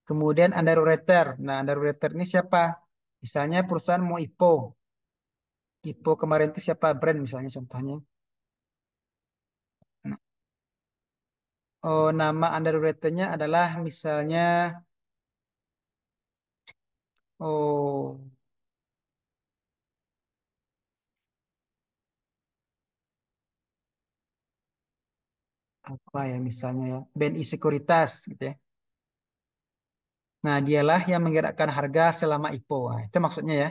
Kemudian underwriter. Nah, underwriter ini siapa? Misalnya perusahaan mau IPO. IPO kemarin itu siapa? Brand misalnya contohnya. Nah, oh, nama underwriternya adalah misalnya oh apa ya misalnya ya BNI Sekuritas gitu ya. Nah, dialah yang menggerakkan harga selama IPO. Nah, itu maksudnya ya.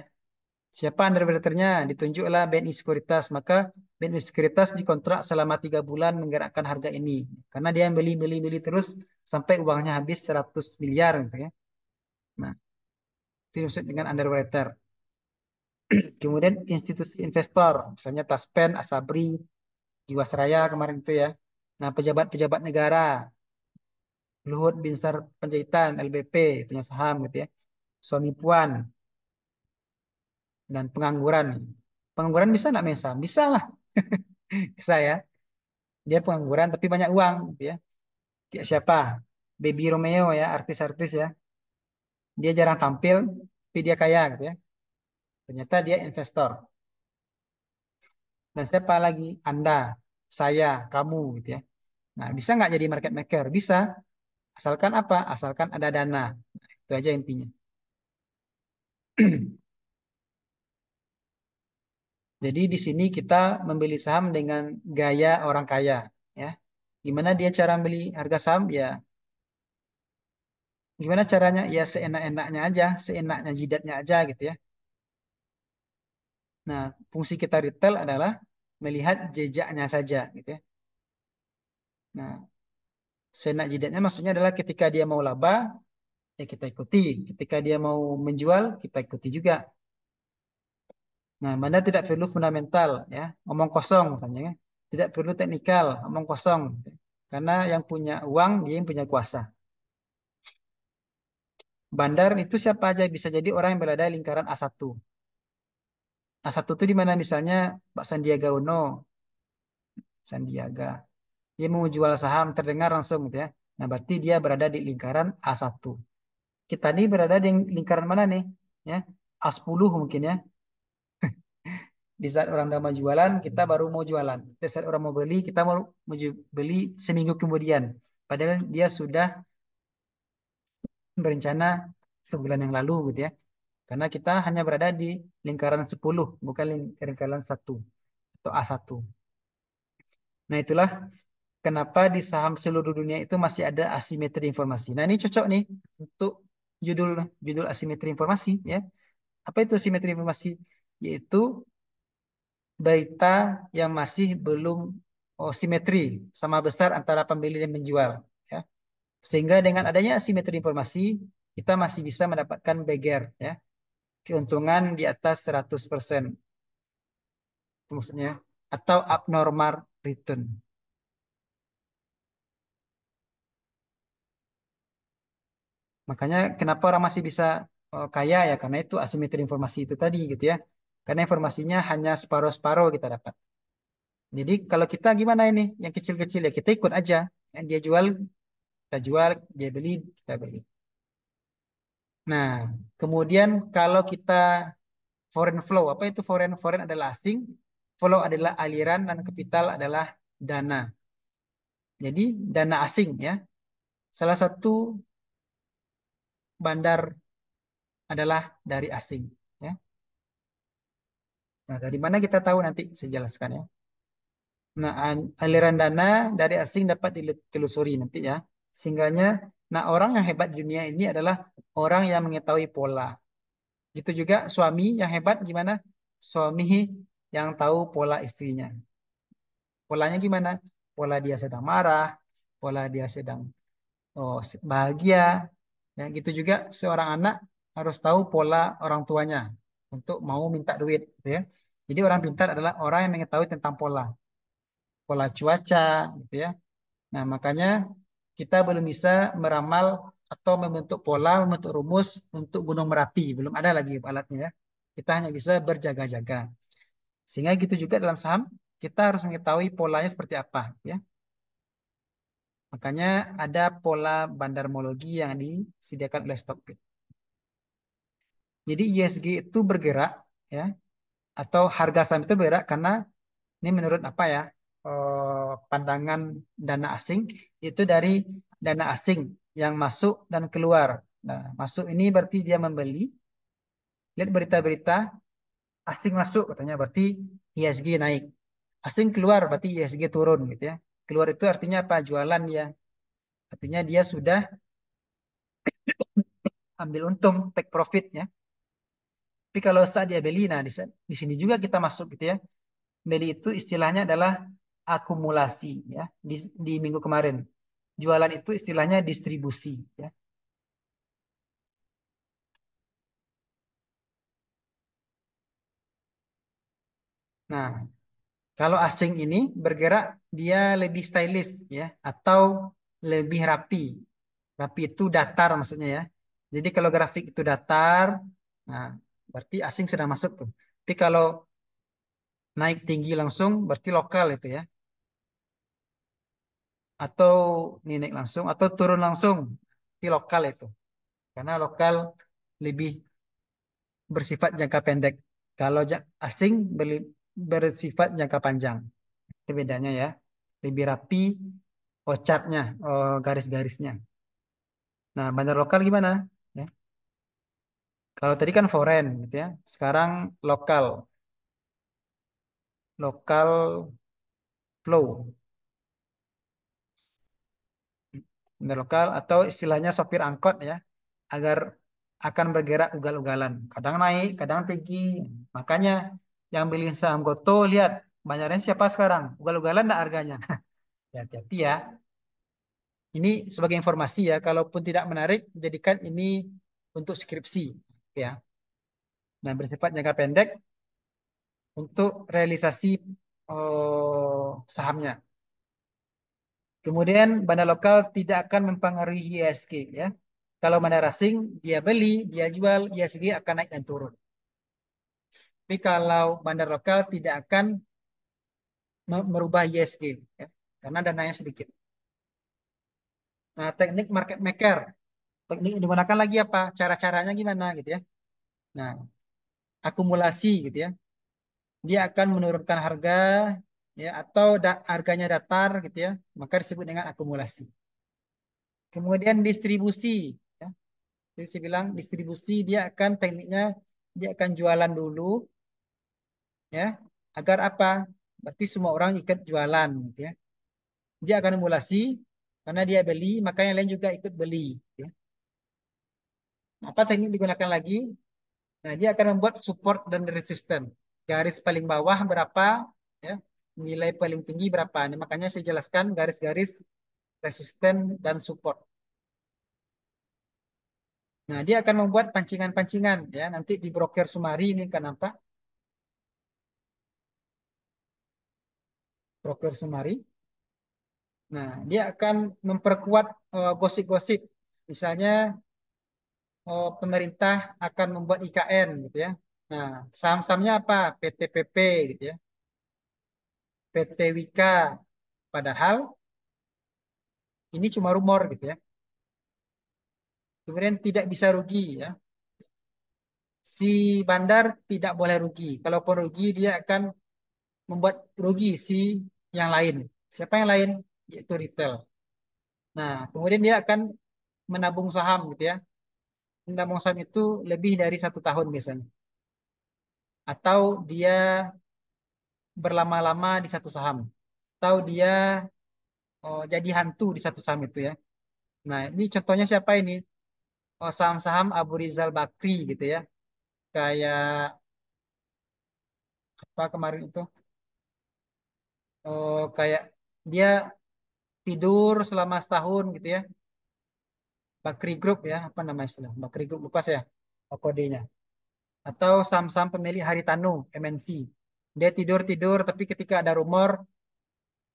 Siapa underwriternya? Ditunjuklah BNI Sekuritas. Maka BNI Sekuritas dikontrak selama 3 bulan menggerakkan harga ini. Karena dia yang beli terus sampai uangnya habis 100 miliar. Gitu ya. Nah, itu dimaksud dengan underwriter. Kemudian institusi investor. Misalnya Taspen, Asabri, Jiwasraya kemarin itu ya. Nah, pejabat-pejabat negara. Luhut Binsar Panjaitan, LBP, punya saham gitu ya. Suami Puan, dan pengangguran. Pengangguran bisa nggak main saham? Bisa lah. Bisa ya. Dia pengangguran tapi banyak uang gitu ya. Kayak siapa? Baby Romeo ya, artis-artis ya. Dia jarang tampil tapi dia kaya gitu ya. Ternyata dia investor. Dan siapa lagi? Anda, saya, kamu gitu ya. Nah, bisa nggak jadi market maker? Bisa. Asalkan apa? Asalkan ada dana. Nah, itu aja intinya. Jadi di sini kita membeli saham dengan gaya orang kaya ya. Gimana dia cara beli harga saham? Ya, gimana caranya? Ya seenak-enaknya aja, seenaknya jidatnya aja gitu ya. Nah, fungsi kita retail adalah melihat jejaknya saja, gitu ya. Nah, senak jidatnya maksudnya adalah ketika dia mau laba, ya kita ikuti. Ketika dia mau menjual, kita ikuti juga. Nah, mana tidak perlu fundamental, ya, ngomong kosong, katanya, ya. Tidak perlu teknikal, ngomong kosong. Karena yang punya uang, dia yang punya kuasa. Bandar itu siapa aja bisa jadi orang yang berada di lingkaran A1. A1 itu di mana misalnya Pak Sandiaga Uno, Sandiaga. Dia mau jual saham terdengar langsung gitu ya. Nah, berarti dia berada di lingkaran A1. Kita ini berada di lingkaran mana nih? Ya, A10 mungkin ya. Di saat orang udah mau jualan, kita baru mau jualan. Di saat orang mau beli, kita mau beli seminggu kemudian. Padahal dia sudah berencana sebulan yang lalu gitu ya. Karena kita hanya berada di lingkaran 10, bukan lingkaran 1 atau A1. Nah, itulah kenapa di saham seluruh dunia itu masih ada asimetri informasi. Nah, ini cocok nih untuk judul judul asimetri informasi ya. Apa itu asimetri informasi? Yaitu berita yang masih belum simetri sama besar antara pembeli dan penjual ya. Sehingga dengan adanya asimetri informasi kita masih bisa mendapatkan beger ya. Keuntungan di atas 100% itu maksudnya atau abnormal return. Makanya kenapa orang masih bisa kaya ya karena itu asimetri informasi itu tadi gitu ya. Karena informasinya hanya separuh-separuh kita dapat. Jadi kalau kita gimana ini? Yang kecil-kecil ya kita ikut aja. Yang dia jual, kita jual, dia beli, kita beli. Nah, kemudian kalau kita foreign flow, apa itu foreign? Foreign adalah asing, flow adalah aliran, dan capital adalah dana. Jadi dana asing ya. Salah satu bandar adalah dari asing. Ya. Nah, dari mana kita tahu nanti saya jelaskan ya. Nah, aliran dana dari asing dapat ditelusuri nanti ya. Sehingganya, nah orang yang hebat di dunia ini adalah orang yang mengetahui pola. Gitu juga suami yang hebat gimana? Suami yang tahu pola istrinya. Polanya gimana? Pola dia sedang marah, pola dia sedang bahagia. Ya, gitu juga seorang anak harus tahu pola orang tuanya untuk mau minta duit, gitu ya. Jadi orang pintar adalah orang yang mengetahui tentang pola, pola cuaca, gitu ya. Nah, makanya kita belum bisa meramal atau membentuk pola, membentuk rumus untuk Gunung Merapi. Belum ada lagi alatnya ya. Kita hanya bisa berjaga-jaga. Sehingga gitu juga dalam saham, kita harus mengetahui polanya seperti apa. Ya. Makanya ada pola bandarmologi yang disediakan oleh Stockbit. Jadi ISG itu bergerak, ya, atau harga saham itu bergerak karena ini menurut apa ya, pandangan dana asing, itu dari dana asing yang masuk dan keluar. Nah, masuk ini berarti dia membeli. Lihat berita-berita asing masuk katanya berarti ISG naik. Asing keluar berarti ISG turun gitu ya. Keluar itu artinya apa? Jualan ya. Artinya dia sudah ambil untung, take profit ya. Tapi kalau saat dia beli, nah di sini juga kita masuk gitu ya. Beli itu istilahnya adalah akumulasi ya di minggu kemarin. Jualan itu istilahnya distribusi ya. Nah, kalau asing ini bergerak dia lebih stylish ya atau lebih rapi. Rapi itu datar maksudnya ya. Jadi kalau grafik itu datar, nah berarti asing sedang masuk tuh. Tapi kalau naik tinggi langsung berarti lokal itu ya. Atau ini naik langsung atau turun langsung berarti lokal itu. Karena lokal lebih bersifat jangka pendek. Kalau asing bersifat jangka panjang. Itu bedanya ya. Lebih rapi ocatnya, garis-garisnya. Nah, bandar lokal gimana? Ya. Kalau tadi kan foreign gitu ya. Sekarang lokal, lokal flow. Bandar lokal atau istilahnya sopir angkot ya. Agar akan bergerak ugal-ugalan. Kadang naik, kadang tinggi. Makanya yang beli saham Goto lihat banyaknya siapa sekarang? Ugal-ugalan enggak harganya? Ya, hati-hati ya. Ini sebagai informasi ya, kalaupun tidak menarik, jadikan ini untuk skripsi, ya. Nah, bersifat jangka pendek untuk realisasi sahamnya. Kemudian bandar lokal tidak akan mempengaruhi ISG, ya. Kalau bandar asing, dia beli, dia jual, ISG akan naik dan turun. Tapi kalau bandar lokal tidak akan merubah ISG, ya, karena dananya sedikit. Nah, teknik market maker, teknik yang digunakan lagi apa? Cara-caranya gimana gitu ya? Nah, akumulasi gitu ya. Dia akan menurunkan harga ya atau harganya datar gitu ya, maka disebut dengan akumulasi. Kemudian distribusi ya. Jadi saya bilang distribusi dia akan tekniknya dia akan jualan dulu ya agar apa? Berarti semua orang ikut jualan gitu ya. Dia akan akumulasi karena dia beli, maka yang lain juga ikut beli gitu ya. Apa teknik digunakan lagi? Nah, dia akan membuat support dan resisten. Garis paling bawah berapa ya? Nilai paling tinggi berapa? Ini makanya saya jelaskan garis-garis resisten dan support. Nah, dia akan membuat pancingan-pancingan ya. Nanti di broker Sumari ini kan nampak broker Sumari. Nah, dia akan memperkuat gosip-gosip. Misalnya pemerintah akan membuat IKN gitu ya. Nah, saham-sahamnya apa? PTPP gitu ya. PT Wika. Padahal ini cuma rumor gitu ya. Kemudian tidak bisa rugi ya. Si bandar tidak boleh rugi. Kalaupun rugi dia akan membuat rugi si yang lain. Siapa yang lain? Yaitu retail. Nah, kemudian dia akan menabung saham gitu ya. Menabung saham itu lebih dari 1 tahun biasanya. Atau dia berlama-lama di satu saham. Atau dia jadi hantu di satu saham itu ya. Nah, ini contohnya siapa ini? Oh, saham-saham Abu Rizal Bakri gitu ya. Kayak apa kemarin itu? Oh, kayak dia tidur selama setahun gitu ya. Bakri Group ya, apa nama istilah? Bakri Group lupa saya kodenya. Atau saham-saham pemilik Haritanu MNC. Dia tidur-tidur tapi ketika ada rumor,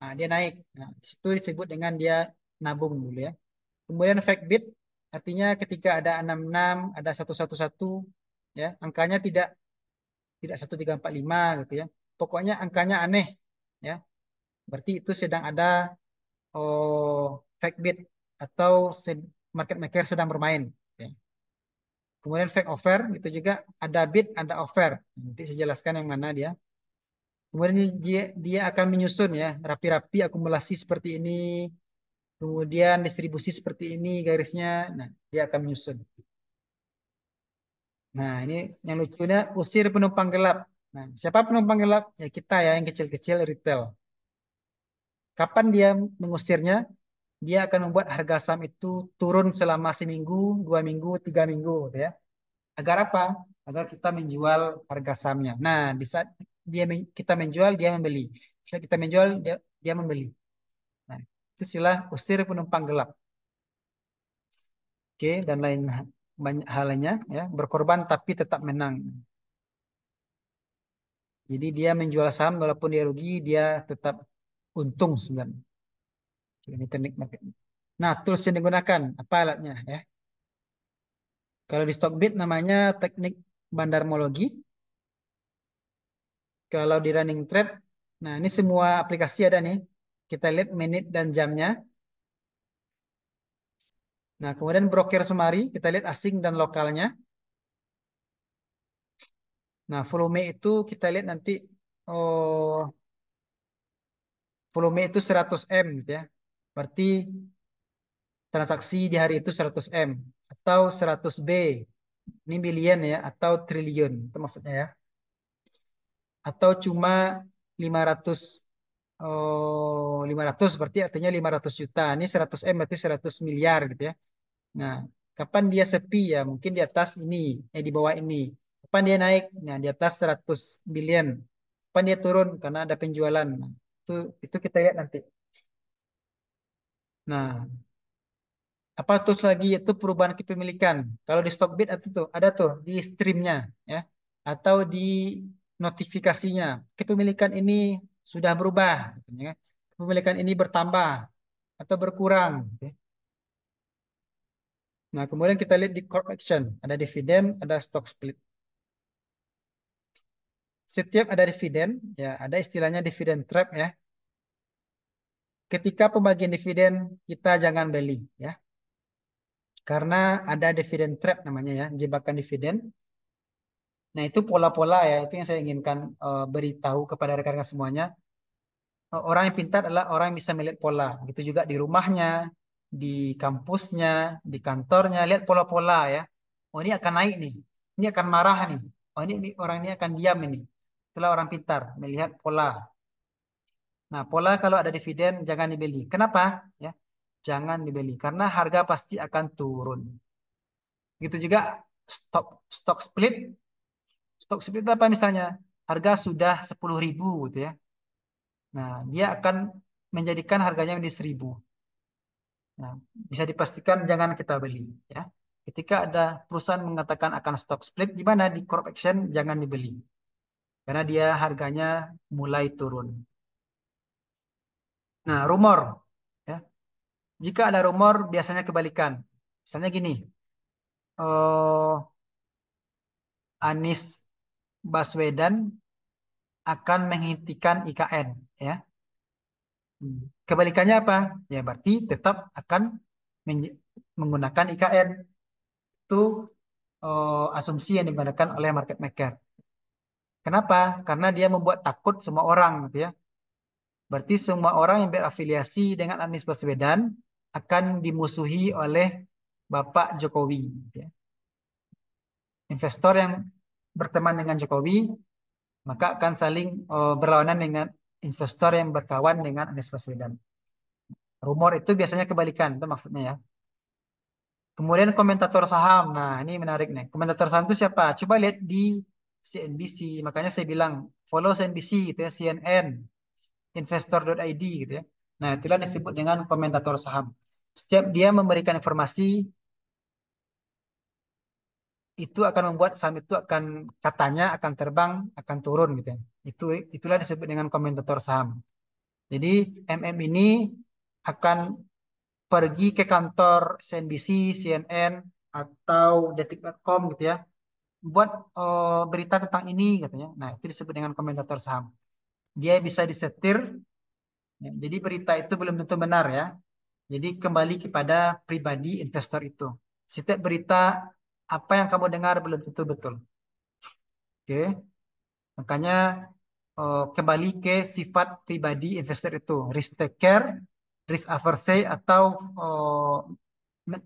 nah, dia naik. Nah, di situ disebut dengan dia nabung dulu ya. Kemudian fake bid artinya ketika ada 66, ada 111 ya, angkanya tidak tidak 1345 gitu ya. Pokoknya angkanya aneh ya. Berarti itu sedang ada fake bid atau market maker sedang bermain ya. Kemudian fake offer itu juga ada bid, ada offer. Nanti saya jelaskan yang mana dia. Kemudian dia akan menyusun ya, rapi-rapi akumulasi seperti ini, kemudian distribusi seperti ini garisnya. Nah, dia akan menyusun. Nah, ini yang lucunya usir penumpang gelap. Nah, siapa penumpang gelap? Ya kita ya yang kecil-kecil retail. Kapan dia mengusirnya? Dia akan membuat harga saham itu turun selama seminggu, 2 minggu, 3 minggu, gitu ya. Agar apa? Agar kita menjual harga sahamnya. Nah, di saat kita menjual, dia membeli. Di saat kita menjual, dia membeli. Nah, itu istilah usir penumpang gelap. Oke, dan lain banyak halnya ya, berkorban tapi tetap menang. Jadi dia menjual saham walaupun dia rugi, dia tetap untung sebenarnya. Ini teknik market. Nah, tools yang digunakan apa alatnya ya? Kalau di Stockbit namanya teknik bandarmologi. Kalau di running trade, nah ini semua aplikasi ada nih. Kita lihat menit dan jamnya. Nah, kemudian broker sumari, kita lihat asing dan lokalnya. Nah, volume itu kita lihat nanti, oh, volume itu 100 M gitu ya. Berarti transaksi di hari itu 100 M atau 100 B. Ini million ya atau triliun itu maksudnya ya. Atau cuma 500, 500 berarti artinya 500 juta. Ini 100 M berarti 100 miliar gitu ya. Nah, kapan dia sepi ya? Mungkin di atas ini, di bawah ini. Kapan dia naik? Nah, di atas 100 billion. Kapan dia turun karena ada penjualan. Nah, itu kita lihat nanti. Nah, apa terus lagi itu perubahan kepemilikan. Kalau di Stockbit ada tuh di streamnya ya atau di notifikasinya. Kepemilikan ini sudah berubah, gitu, ya. Kepemilikan ini bertambah atau berkurang. Gitu ya. Nah, kemudian kita lihat di corp action, ada dividen, ada stock split. Setiap ada dividen, ya ada istilahnya dividen trap ya. Ketika pembagian dividen kita jangan beli ya, karena ada dividen trap namanya ya, jebakan dividen. Nah, itu pola-pola ya, itu yang saya inginkan beritahu kepada rekan-rekan semuanya. Orang yang pintar adalah orang yang bisa melihat pola. Gitu juga di rumahnya, di kampusnya, di kantornya, lihat pola-pola ya. Oh, ini akan naik nih. Ini akan marah nih. Oh, ini orang ini akan diam ini. Itulah orang pintar, melihat pola. Nah, pola kalau ada dividen jangan dibeli. Kenapa? Ya, jangan dibeli karena harga pasti akan turun. Gitu juga stok stok split. Stok split itu apa misalnya? Harga sudah 10.000 gitu ya. Nah, dia akan menjadikan harganya menjadi 1.000. Nah, bisa dipastikan jangan kita beli ya. Ketika ada perusahaan mengatakan akan stock split di mana di corp action jangan dibeli karena dia harganya mulai turun. Nah, rumor ya. Jika ada rumor biasanya kebalikan. Misalnya gini, oh, Anies Baswedan akan menghentikan IKN, ya. Kebalikannya apa? Ya berarti tetap akan menggunakan IKN. Itu asumsi yang digunakan oleh market maker. Kenapa? Karena dia membuat takut semua orang, gitu ya. Berarti semua orang yang berafiliasi dengan Anies Baswedan akan dimusuhi oleh Bapak Jokowi, gitu ya. Investor yang berteman dengan Jokowi maka akan saling berlawanan dengan investor yang berkawan dengan Anies Baswedan. Rumor itu biasanya kebalikan, itu maksudnya ya. Kemudian komentator saham. Nah, ini menarik nih. Komentator saham itu siapa? Coba lihat di CNBC. Makanya saya bilang follow CNBC gitu ya, CNN, investor.id gitu ya. Nah, itulah disebut dengan komentator saham. Setiap dia memberikan informasi itu akan membuat saham itu akan katanya akan terbang, akan turun gitu ya. Itulah disebut dengan komentator saham. Jadi MM ini akan pergi ke kantor CNBC, CNN, atau detik.com gitu ya, buat berita tentang ini katanya. Nah, itu disebut dengan komentator saham. Dia bisa disetir, ya, jadi berita itu belum tentu benar ya. Jadi kembali kepada pribadi investor itu. Setiap berita apa yang kamu dengar belum tentu betul. Oke, makanya kembali ke sifat pribadi investor itu, risk taker, risk averse atau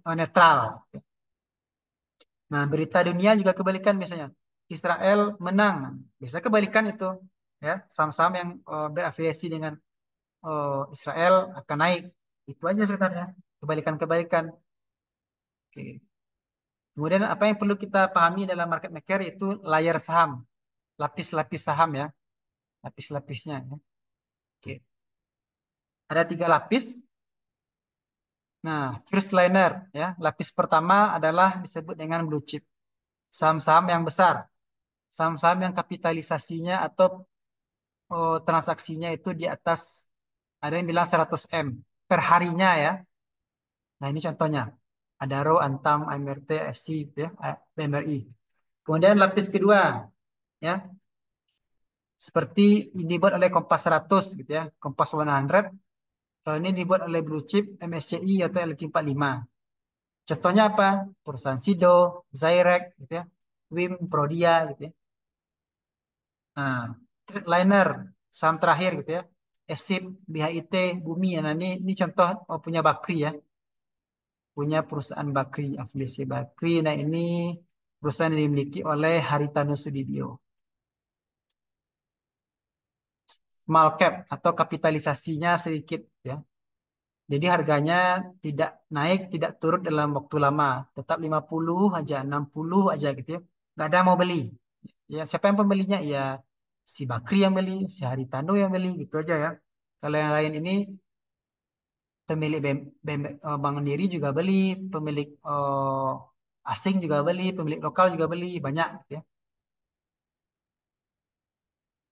netral. Nah, berita dunia juga kebalikan biasanya. Israel menang, bisa kebalikan itu, ya. Saham-saham yang berafiliasi dengan Israel akan naik. Itu aja sebenarnya. Kebalikan-kebalikan. Oke. Kemudian apa yang perlu kita pahami dalam market maker itu layer saham, lapis-lapis saham ya, lapis-lapisnya. Ya. Oke. Ada 3 lapis. Nah, first liner ya, lapis pertama adalah disebut dengan blue chip, saham-saham yang besar, saham-saham yang kapitalisasinya atau transaksinya itu di atas, ada yang bilang 100 M per harinya ya. Nah, ini contohnya. Adaro, Antam, AMRT, SC, ya, BMRI. Kemudian lapis kedua, ya, seperti dibuat oleh Kompas 100 gitu ya, Kompas 100. Kalau ini dibuat oleh Blue Chip, MSCI atau LQ45. Contohnya apa? Perusahaan Sido, Zyrek, gitu ya, WIM, Prodia, gitu ya. Nah, liner, saham terakhir gitu ya. ESIP, BHIT, Bumi. Nah, ini contoh punya Bakri ya. Punya perusahaan Bakri, afiliasi Bakri. Nah, ini perusahaan yang dimiliki oleh Haritanu Sudibyo. Small cap atau kapitalisasinya sedikit ya. Jadi harganya tidak naik, tidak turun dalam waktu lama. Tetap 50 aja, 60 aja gitu ya. Nggak ada yang mau beli. Ya, siapa yang pembelinya? Ya, si Bakri yang beli, si Haritanu yang beli, gitu aja ya. Kalau yang lain ini pemilik Bank Mandiri juga beli, pemilik asing juga beli, pemilik lokal juga beli, banyak gitu ya.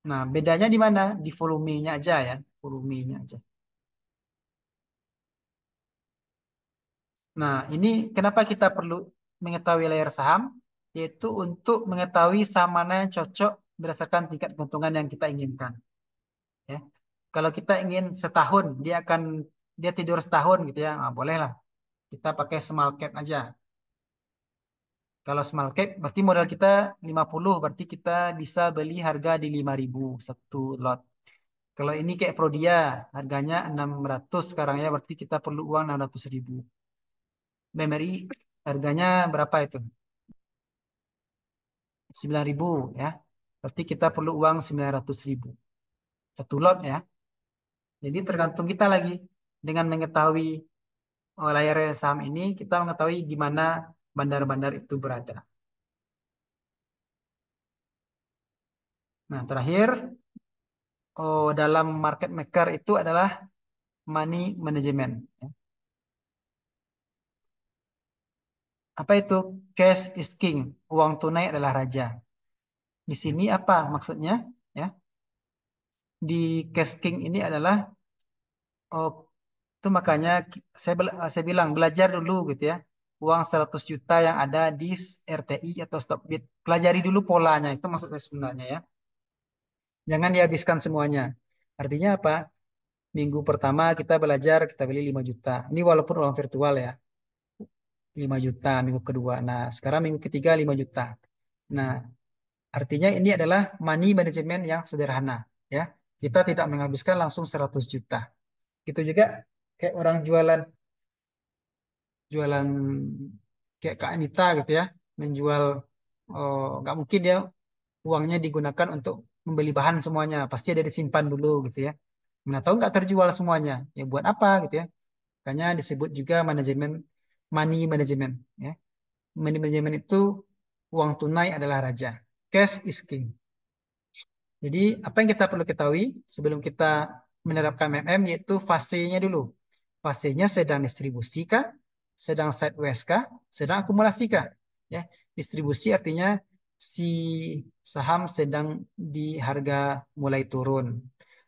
Nah, bedanya di mana? Di volumenya aja ya, volumenya aja. Nah, ini kenapa kita perlu mengetahui layar saham? Yaitu untuk mengetahui saham mana yang cocok berdasarkan tingkat keuntungan yang kita inginkan. Ya. Kalau kita ingin setahun, dia tidur setahun gitu ya, nah, bolehlah. Kita pakai small cap aja. Kalau small cap, berarti modal kita 50, berarti kita bisa beli harga di 5.000 satu lot. Kalau ini kayak Prodia, harganya 600 sekarang ya, berarti kita perlu uang 600.000. BMRI harganya berapa itu? 9.000 ya. Berarti kita perlu uang 900.000. Satu lot ya. Jadi tergantung kita lagi. Dengan mengetahui layar saham ini, kita mengetahui di mana bandar-bandar itu berada. Nah, terakhir, dalam market maker itu adalah money management. Ya. Apa itu? Cash is king. Uang tunai adalah raja. Di sini apa maksudnya? Ya, di cash king ini adalah oh, itu makanya saya bilang belajar dulu gitu ya. Uang 100 juta yang ada di RTI atau Stockbit. Pelajari dulu polanya. Itu maksudnya sebenarnya ya. Jangan dihabiskan semuanya. Artinya apa? Minggu pertama kita belajar, kita beli 5 juta. Ini walaupun uang virtual ya, 5 juta minggu kedua. Nah, sekarang minggu ketiga 5 juta. Nah, artinya ini adalah money management yang sederhana, ya. Kita tidak menghabiskan langsung 100 juta. Itu juga kayak orang jualan jualan kayak Kak Anita gitu ya, menjual, oh, nggak mungkin dia uangnya digunakan untuk membeli bahan semuanya, pasti ada disimpan dulu gitu ya. Nah, tahu nggak terjual semuanya, ya buat apa gitu ya? Makanya disebut juga manajemen money management ya. Money management itu uang tunai adalah raja. Cash is king. Jadi apa yang kita perlu ketahui sebelum kita menerapkan MMM yaitu fasenya dulu. Fasenya sedang distribusi kah? Sedang sideways kah? Sedang akumulasi kah? Ya, distribusi artinya si saham sedang di harga mulai turun.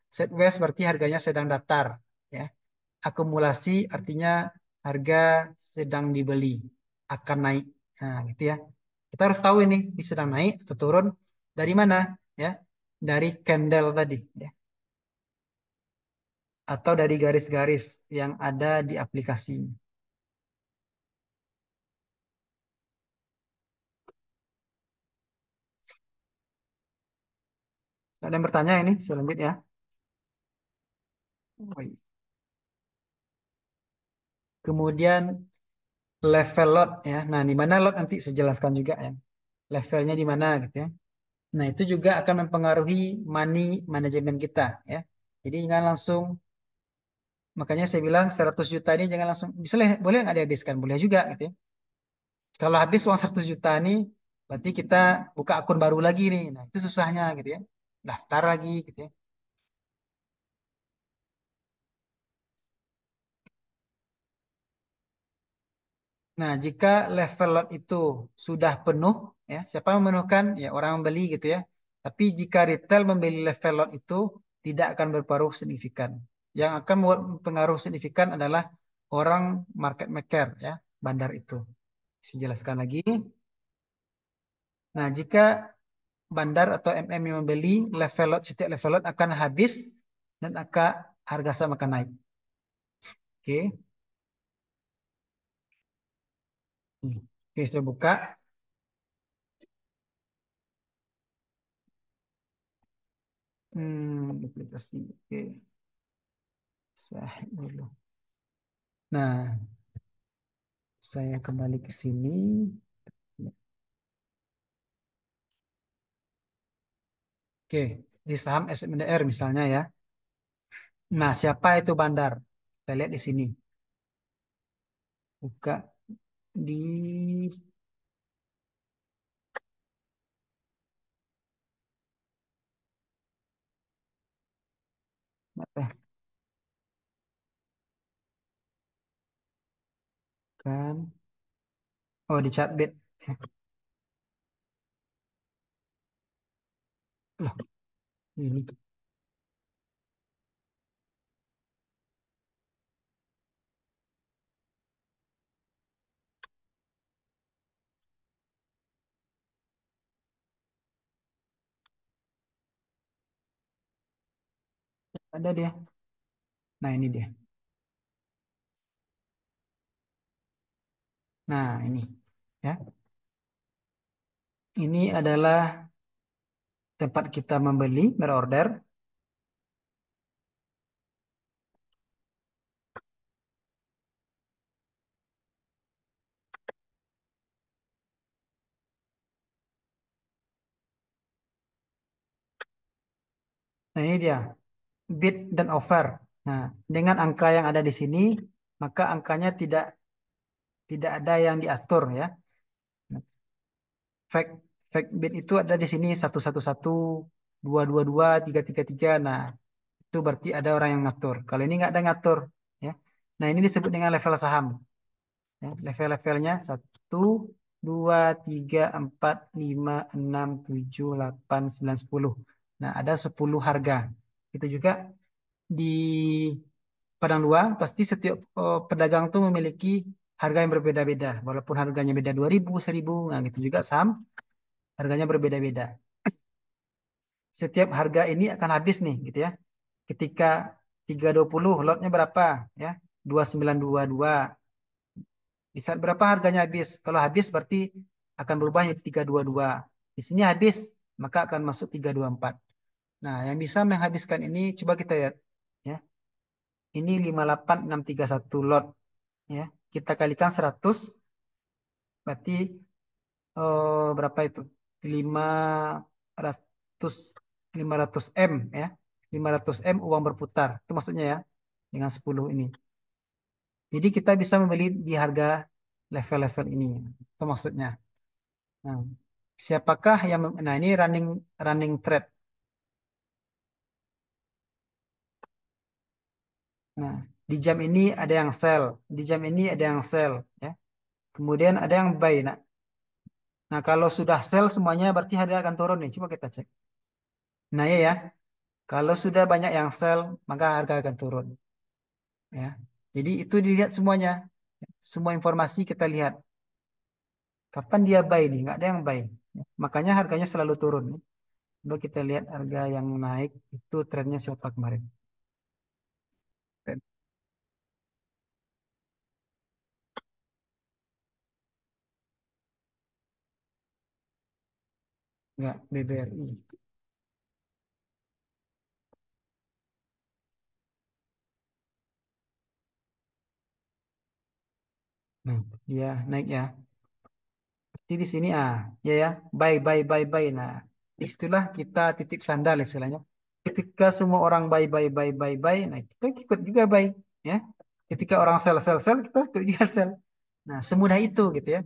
Sideways berarti harganya sedang datar. Ya, akumulasi artinya harga sedang dibeli, akan naik. Nah, gitu ya. Kita harus tahu ini sedang naik atau turun dari mana, ya? Dari candle tadi, ya. Atau dari garis-garis yang ada di aplikasi. Ada yang bertanya ini selanjutnya? Oh, iya. Kemudian level lot ya. Nah, di mana lot nanti saya jelaskan juga ya. Levelnya di mana gitu ya. Nah, itu juga akan mempengaruhi money manajemen kita ya. Jadi jangan langsung, makanya saya bilang 100 juta ini jangan langsung, misalnya boleh nggak dihabiskan? Boleh juga gitu ya. Kalau habis uang 100 juta ini, berarti kita buka akun baru lagi nih. Nah, itu susahnya gitu ya. Daftar lagi gitu ya. Nah, jika level lot itu sudah penuh, ya, siapa yang memenuhkan? Ya, orang membeli gitu ya. Tapi jika retail membeli level lot itu tidak akan berpengaruh signifikan. Yang akan membuat pengaruh signifikan adalah orang market maker, ya, bandar itu. Saya jelaskan lagi. Nah, jika bandar atau MM yang membeli level lot, setiap level lot akan habis dan akan harga saham akan naik. Oke. Oke, saya buka. Duplikasi. Oke, saya dulu. Nah, saya kembali ke sini. Oke, di saham SMDR misalnya ya. Nah, siapa itu bandar? Kita lihat di sini. Buka di apa? Kan? Oh, di Chartbit. Loh, ini ada dia. Nah, ini dia. Nah, ini ya. Ini adalah tempat kita membeli, berorder. Nah, ini dia. Bid dan offer. Nah, dengan angka yang ada di sini, maka angkanya tidak tidak ada yang diatur ya. Fact fact bid itu ada di sini 111, 222, 333. Nah, itu berarti ada orang yang ngatur. Kalau ini nggak ada ngatur ya. Nah, ini disebut dengan level saham. Ya, level-levelnya 1, 2, 3, 4, 5, 6, 7, 8, 9, 10. Nah, ada 10 harga. Itu juga di padang luar pasti setiap pedagang tuh memiliki harga yang berbeda-beda. Walaupun harganya beda 2.000, 1.000, nah gitu juga saham harganya berbeda-beda. setiap harga ini akan habis nih gitu ya. Ketika 3.20 lotnya berapa ya? 2922. Di saat berapa harganya habis? Kalau habis berarti akan berubah menjadi 322. Di sini habis, maka akan masuk 324. Nah, yang bisa menghabiskan ini coba kita lihat ya. Ini 58631 lot ya. Kita kalikan 100 berarti berapa itu? 500 500 M ya. 500 M uang berputar. Itu maksudnya ya dengan 10 ini. Jadi kita bisa membeli di harga level-level ini. Itu maksudnya. Nah, siapakah yang nah ini running running trade. Nah, di jam ini ada yang sell, di jam ini ada yang sell ya. Kemudian ada yang buy. Nah, kalau sudah sell semuanya berarti harga akan turun nih. Coba kita cek. Nah, ya. Kalau sudah banyak yang sell, maka harga akan turun ya. Jadi itu dilihat semuanya. Semua informasi kita lihat. Kapan dia buy nih? Nggak ada yang buy. Ya. Makanya harganya selalu turun. Coba kita lihat harga yang naik itu trennya siapa kemarin. Nggak, BBRI. Nah, dia naik ya. Jadi di sini ya, buy buy buy buy. Nah, disitulah kita titip sandal istilahnya. Ketika semua orang buy buy buy buy buy, nah kita ikut juga buy, ya. Ketika orang sell sell sell, kita ikut juga sell. Nah, semudah itu gitu ya.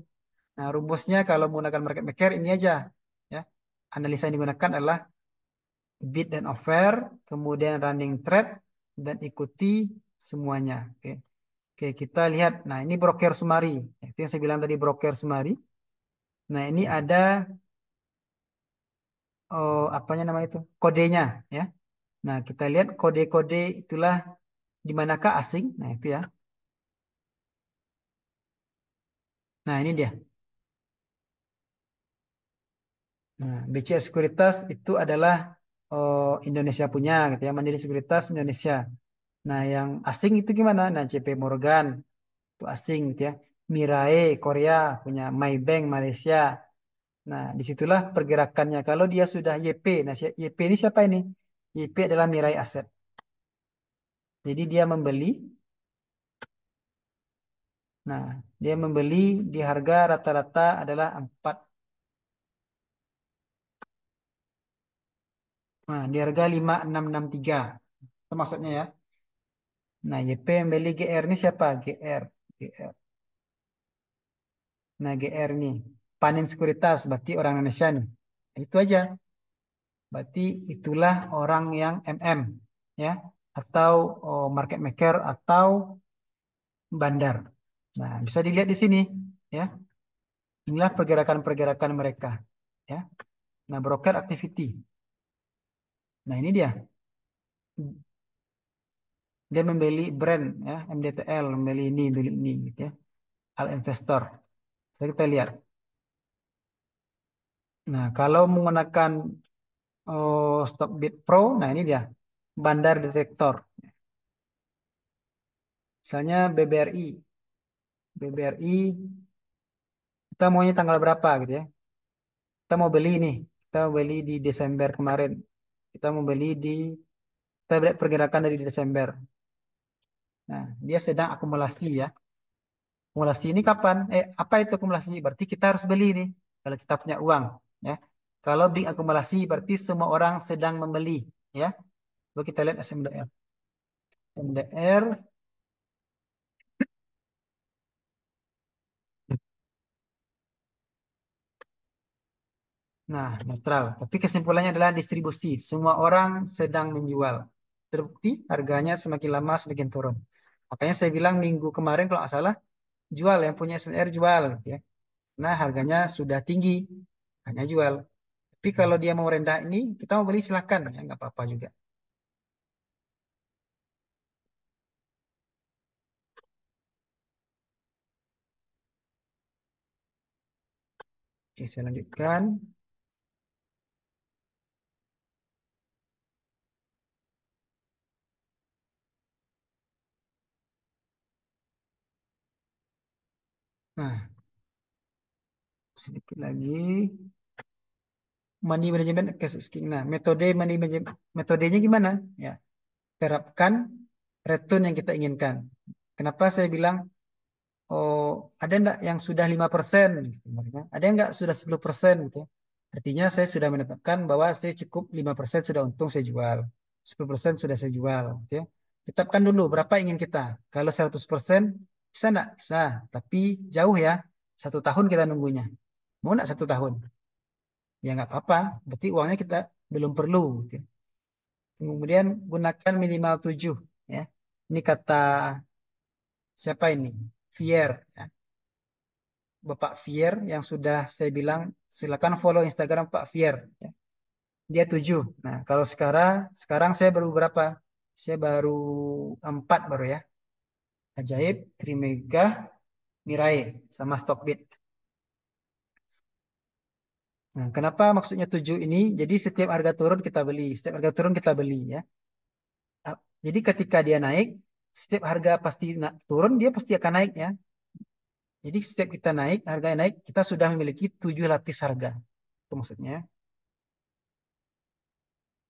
Nah, rumusnya kalau menggunakan market maker ini aja, ya. Analisa yang digunakan adalah bid dan offer, kemudian running trade dan ikuti semuanya. Oke. Oke, kita lihat. Nah, ini broker Sumari. Itu yang saya bilang tadi broker Sumari. Nah, ini ada apanya nama itu? Kodenya ya. Nah, kita lihat kode-kode itulah di manakah asing. Nah, itu ya. Nah, ini dia. Nah, BCA Sekuritas itu adalah Indonesia punya gitu ya. Mandiri Sekuritas Indonesia. Nah, yang asing itu gimana? Nah, JP Morgan itu asing gitu ya. Mirae Korea punya Maybank Malaysia. Nah, disitulah pergerakannya. Kalau dia sudah YP, nah YP ini siapa ini? YP adalah Mirai Asset. Jadi dia membeli. Nah, dia membeli di harga rata-rata adalah 4. Nah, di harga 5663. Itu maksudnya ya. Nah, YP membeli GR ini siapa? GR. GR. Nah, GR ini. Panin Sekuritas, berarti orang Indonesia nih. Nah, itu aja. Berarti itulah orang yang MM. Ya. Atau market maker atau bandar. Nah, bisa dilihat di sini. Ya. Inilah pergerakan-pergerakan mereka. Ya. Nah, broker activity. Nah, ini dia. Dia membeli brand ya, MDTL, membeli ini gitu ya. Al investor. Saya kita lihat. Nah, kalau menggunakan Stockbit Pro, nah ini dia. Bandar detektor. Misalnya BBRI. BBRI kita maunya tanggal berapa gitu ya. Kita mau beli nih. Kita mau beli di Desember kemarin. Kita mau beli di kita lihat pergerakan dari Desember. Nah, dia sedang akumulasi ya. Akumulasi ini kapan? Apa itu akumulasi? Berarti kita harus beli nih. Kalau kita punya uang, ya. Kalau big akumulasi berarti semua orang sedang membeli, ya. Coba kita lihat SMDR. MDR, nah netral. Tapi kesimpulannya adalah distribusi. Semua orang sedang menjual. Terbukti harganya semakin lama semakin turun. Makanya saya bilang minggu kemarin kalau nggak salah jual yang punya SMDR jual, gitu ya. Nah harganya sudah tinggi, hanya jual. Tapi kalau dia mau rendah ini, kita mau beli silahkan, ya nggak apa-apa juga. Oke, saya lanjutkan. Lagi money management cash scheme. Nah, metode money management, metodenya gimana? Ya, terapkan return yang kita inginkan. Kenapa saya bilang, oh, ada enggak yang sudah 5%? Gitu. Ada enggak sudah 10% gitu. Artinya saya sudah menetapkan bahwa saya cukup 5% sudah untung saya jual. 10% sudah saya jual. Gitu ya. Tetapkan dulu berapa ingin kita. Kalau 100% bisa enggak? Bisa. Tapi jauh ya. 1 tahun kita nunggunya. Mau enggak 1 tahun? Ya nggak apa-apa. Berarti uangnya kita belum perlu. Gitu. Kemudian gunakan minimal 7. Ya. Ini kata siapa ini? Fier. Ya. Bapak Fier yang sudah saya bilang silakan follow Instagram Pak Fier. Ya. Dia 7. Nah kalau sekarang saya baru berapa? Saya baru 4 baru ya. Ajaib, Trimega, Mirai, sama Stockbit. Nah, kenapa maksudnya 7 ini? Jadi setiap harga turun kita beli, setiap harga turun kita beli ya. Jadi ketika dia naik, setiap harga pasti turun, dia pasti akan naik ya. Jadi setiap kita naik, harga naik, kita sudah memiliki 7 lapis harga. Itu maksudnya.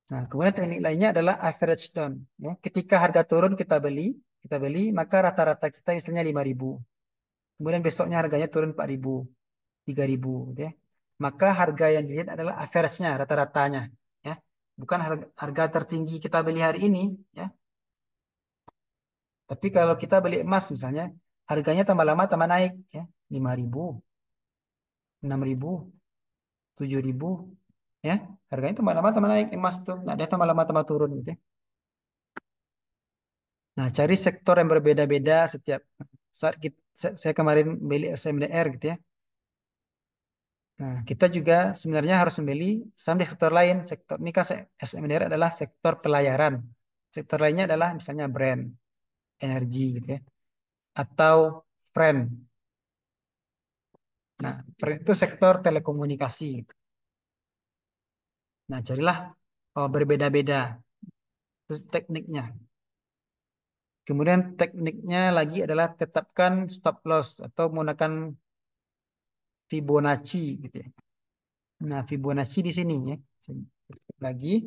Nah, kemudian teknik lainnya adalah average down. Ya, ketika harga turun kita beli, maka rata-rata kita misalnya 5.000. Kemudian besoknya harganya turun 4.000, 3.000, gitu ya. Maka harga yang dilihat adalah average-nya, rata-ratanya, ya. Bukan harga tertinggi kita beli hari ini, ya. Tapi kalau kita beli emas misalnya, harganya tambah lama tambah naik, ya. 5.000, 6.000, 7.000, ya. Harganya tambah lama tambah naik emas tuh. Nah, dia tambah lama tambah turun gitu ya. Nah, cari sektor yang berbeda-beda setiap saat saya kemarin beli SMDR gitu ya. Nah, kita juga sebenarnya harus membeli saham di sektor lain. Sektor ini kan SMDR adalah sektor pelayaran. Sektor lainnya adalah misalnya brand, energi gitu ya. Atau friend. Nah, friend itu sektor telekomunikasi gitu. Nah, carilah berbeda-beda terus tekniknya. Kemudian tekniknya lagi adalah tetapkan stop loss atau menggunakan Fibonacci gitu ya. Nah, Fibonacci di sini ya. Lagi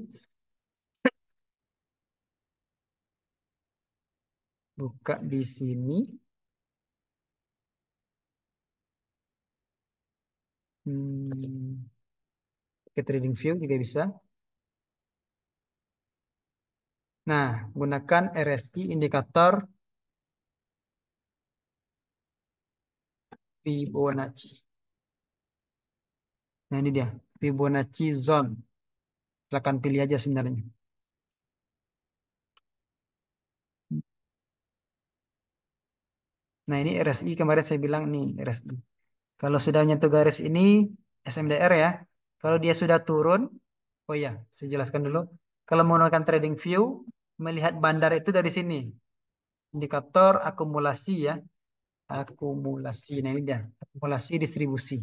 buka di sini. Hmm, ke trading view juga bisa. Nah, gunakan RSI indikator Fibonacci. Nah, ini dia Fibonacci zone. Silakan pilih aja sebenarnya. Nah, ini RSI kemarin saya bilang nih RSI. Kalau sudah menyentuh garis ini SMDR ya. Kalau dia sudah turun, oh ya, saya jelaskan dulu. Kalau menggunakan trading view, melihat bandar itu dari sini. Indikator akumulasi ya. Akumulasi. Nah, ini dia. Akumulasi distribusi.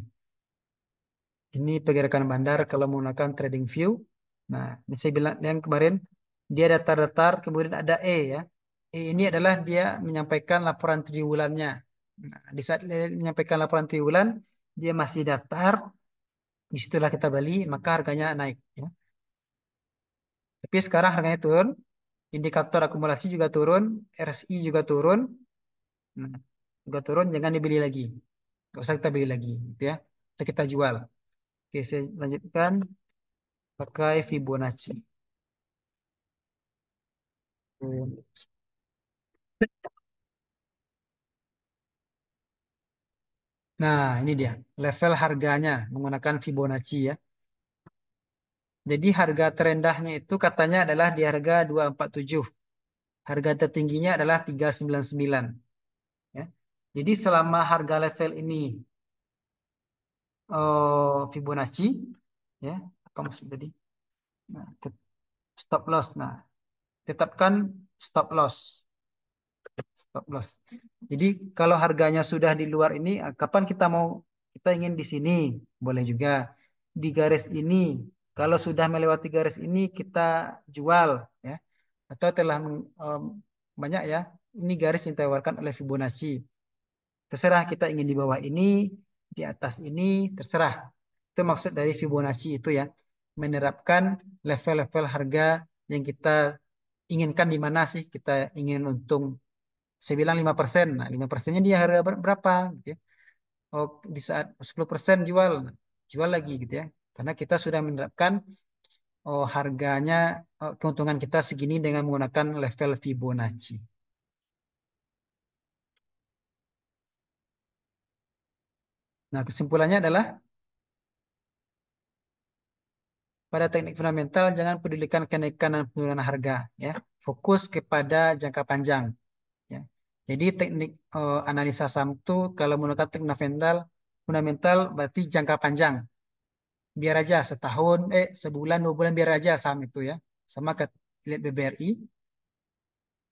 Ini pergerakan bandar kalau menggunakan trading view. Nah, ini saya bilang yang kemarin dia datar-datar, kemudian ada E ya. E ini adalah dia menyampaikan laporan triwulannya. Nah, di saat dia menyampaikan laporan triwulan, dia masih datar, disitulah kita beli, maka harganya naik. Ya. Tapi sekarang harganya turun, indikator akumulasi juga turun, RSI juga turun, nah, juga turun, jangan dibeli lagi. Nggak usah kita beli lagi, gitu ya. Kita jual. Oke, saya lanjutkan pakai Fibonacci. Nah, ini dia level harganya menggunakan Fibonacci ya. Jadi harga terendahnya itu katanya adalah di harga 247. Harga tertingginya adalah 399 ya. Jadi selama harga level ini Fibonacci ya, apa maksud tadi? Nah, stop loss. Nah, tetapkan stop loss. Stop loss. Jadi kalau harganya sudah di luar ini, kapan kita ingin di sini, boleh juga di garis ini. Kalau sudah melewati garis ini kita jual, ya. Atau telah banyak ya. Ini garis yang ditawarkan oleh Fibonacci. Terserah kita ingin di bawah ini di atas ini terserah. Itu maksud dari Fibonacci itu ya. Menerapkan level-level harga yang kita inginkan di mana sih kita ingin untung. Saya bilang 5%. Nah, 5%-nya dia harga berapa gitu ya. Oh, di saat 10% jual, nah, jual lagi gitu ya. Karena kita sudah menerapkan oh harganya keuntungan kita segini dengan menggunakan level Fibonacci. Nah, kesimpulannya adalah pada teknik fundamental jangan pedulikan kenaikan dan penurunan harga ya. Fokus kepada jangka panjang ya. Jadi teknik analisa saham itu kalau menggunakan teknik fundamental fundamental berarti jangka panjang. Biar aja setahun, sebulan, 2 bulan biar aja saham itu ya. Sama ke lihat BBRI,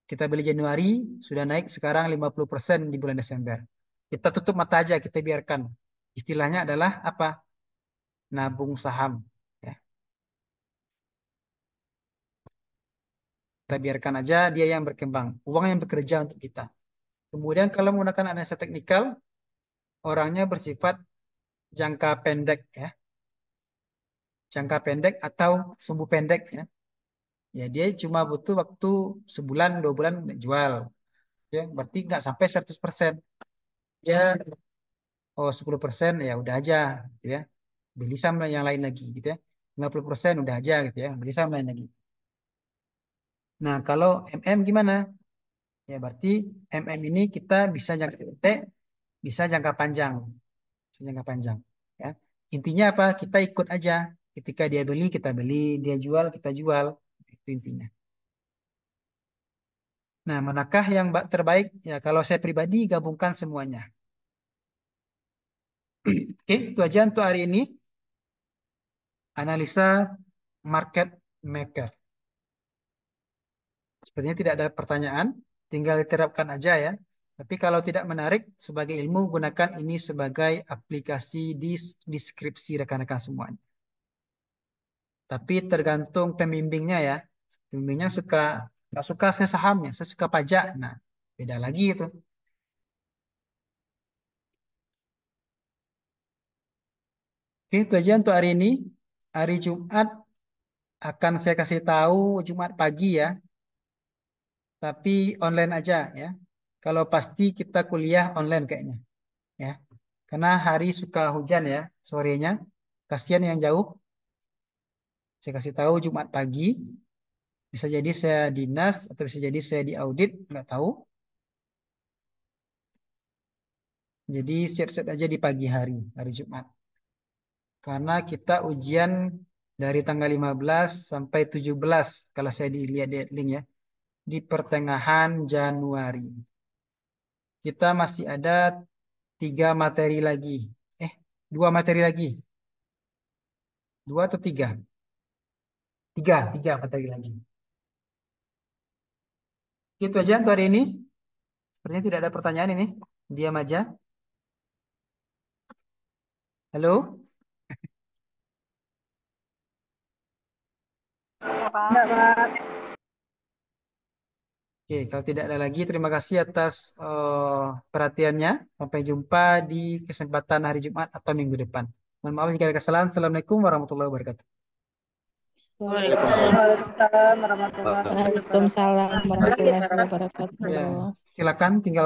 kita beli Januari sudah naik sekarang 50% di bulan Desember. Kita tutup mata aja, kita biarkan. Istilahnya adalah apa? Nabung saham. Ya. Kita biarkan aja dia yang berkembang. Uang yang bekerja untuk kita. Kemudian kalau menggunakan analisa teknikal, orangnya bersifat jangka pendek ya. Jangka pendek atau sumbu pendek ya. Ya dia cuma butuh waktu sebulan, 2 bulan jual. Ya, berarti nggak sampai 100%. Ya, oh 10% ya udah aja gitu ya. Beli saham yang lain lagi gitu ya. 50% udah aja gitu ya. Beli saham lain lagi. Nah, kalau MM gimana? Ya berarti MM ini kita bisa jangka pendek, bisa jangka panjang. Bisa jangka panjang. Ya. Intinya apa? Kita ikut aja. Ketika dia beli, kita beli. Dia jual, kita jual. Itu intinya. Nah, manakah yang terbaik? Ya, kalau saya pribadi gabungkan semuanya. Oke, itu aja untuk hari ini. Analisa market maker. Sepertinya tidak ada pertanyaan, tinggal diterapkan aja ya. Tapi kalau tidak menarik, sebagai ilmu, gunakan ini sebagai aplikasi di deskripsi rekan-rekan semuanya. Tapi tergantung pembimbingnya ya. Pembimbingnya nggak suka saya sahamnya, saya suka pajak. Nah, beda lagi itu. Oke, itu aja untuk hari ini. Hari Jumat akan saya kasih tahu Jumat pagi ya, tapi online aja ya. Kalau pasti kita kuliah online kayaknya ya. Karena hari suka hujan ya sorenya. Kasihan yang jauh. Saya kasih tahu Jumat pagi. Bisa jadi saya dinas atau bisa jadi saya di audit, nggak tahu. Jadi siap-siap aja di pagi hari, hari Jumat. Karena kita ujian dari tanggal 15 sampai 17 kalau saya dilihat di link ya. Di pertengahan Januari. Kita masih ada 3 materi lagi. Eh, 2 materi lagi. 2 atau 3? 3 materi lagi. Itu aja untuk hari ini. Sepertinya tidak ada pertanyaan ini. Diam aja. Halo? Enggak, Pak. Oke, kalau tidak ada lagi, terima kasih atas perhatiannya. Sampai jumpa di kesempatan hari Jumat atau minggu depan. Mohon maaf jika ada kesalahan. Assalamualaikum warahmatullahi wabarakatuh. Waalaikumsalam. Waalaikumsalam warahmatullahi wabarakatuh. Waalaikumsalam Terima kasih, warahmatullahi Pak. Ya, wabarakatuh. silakan tinggal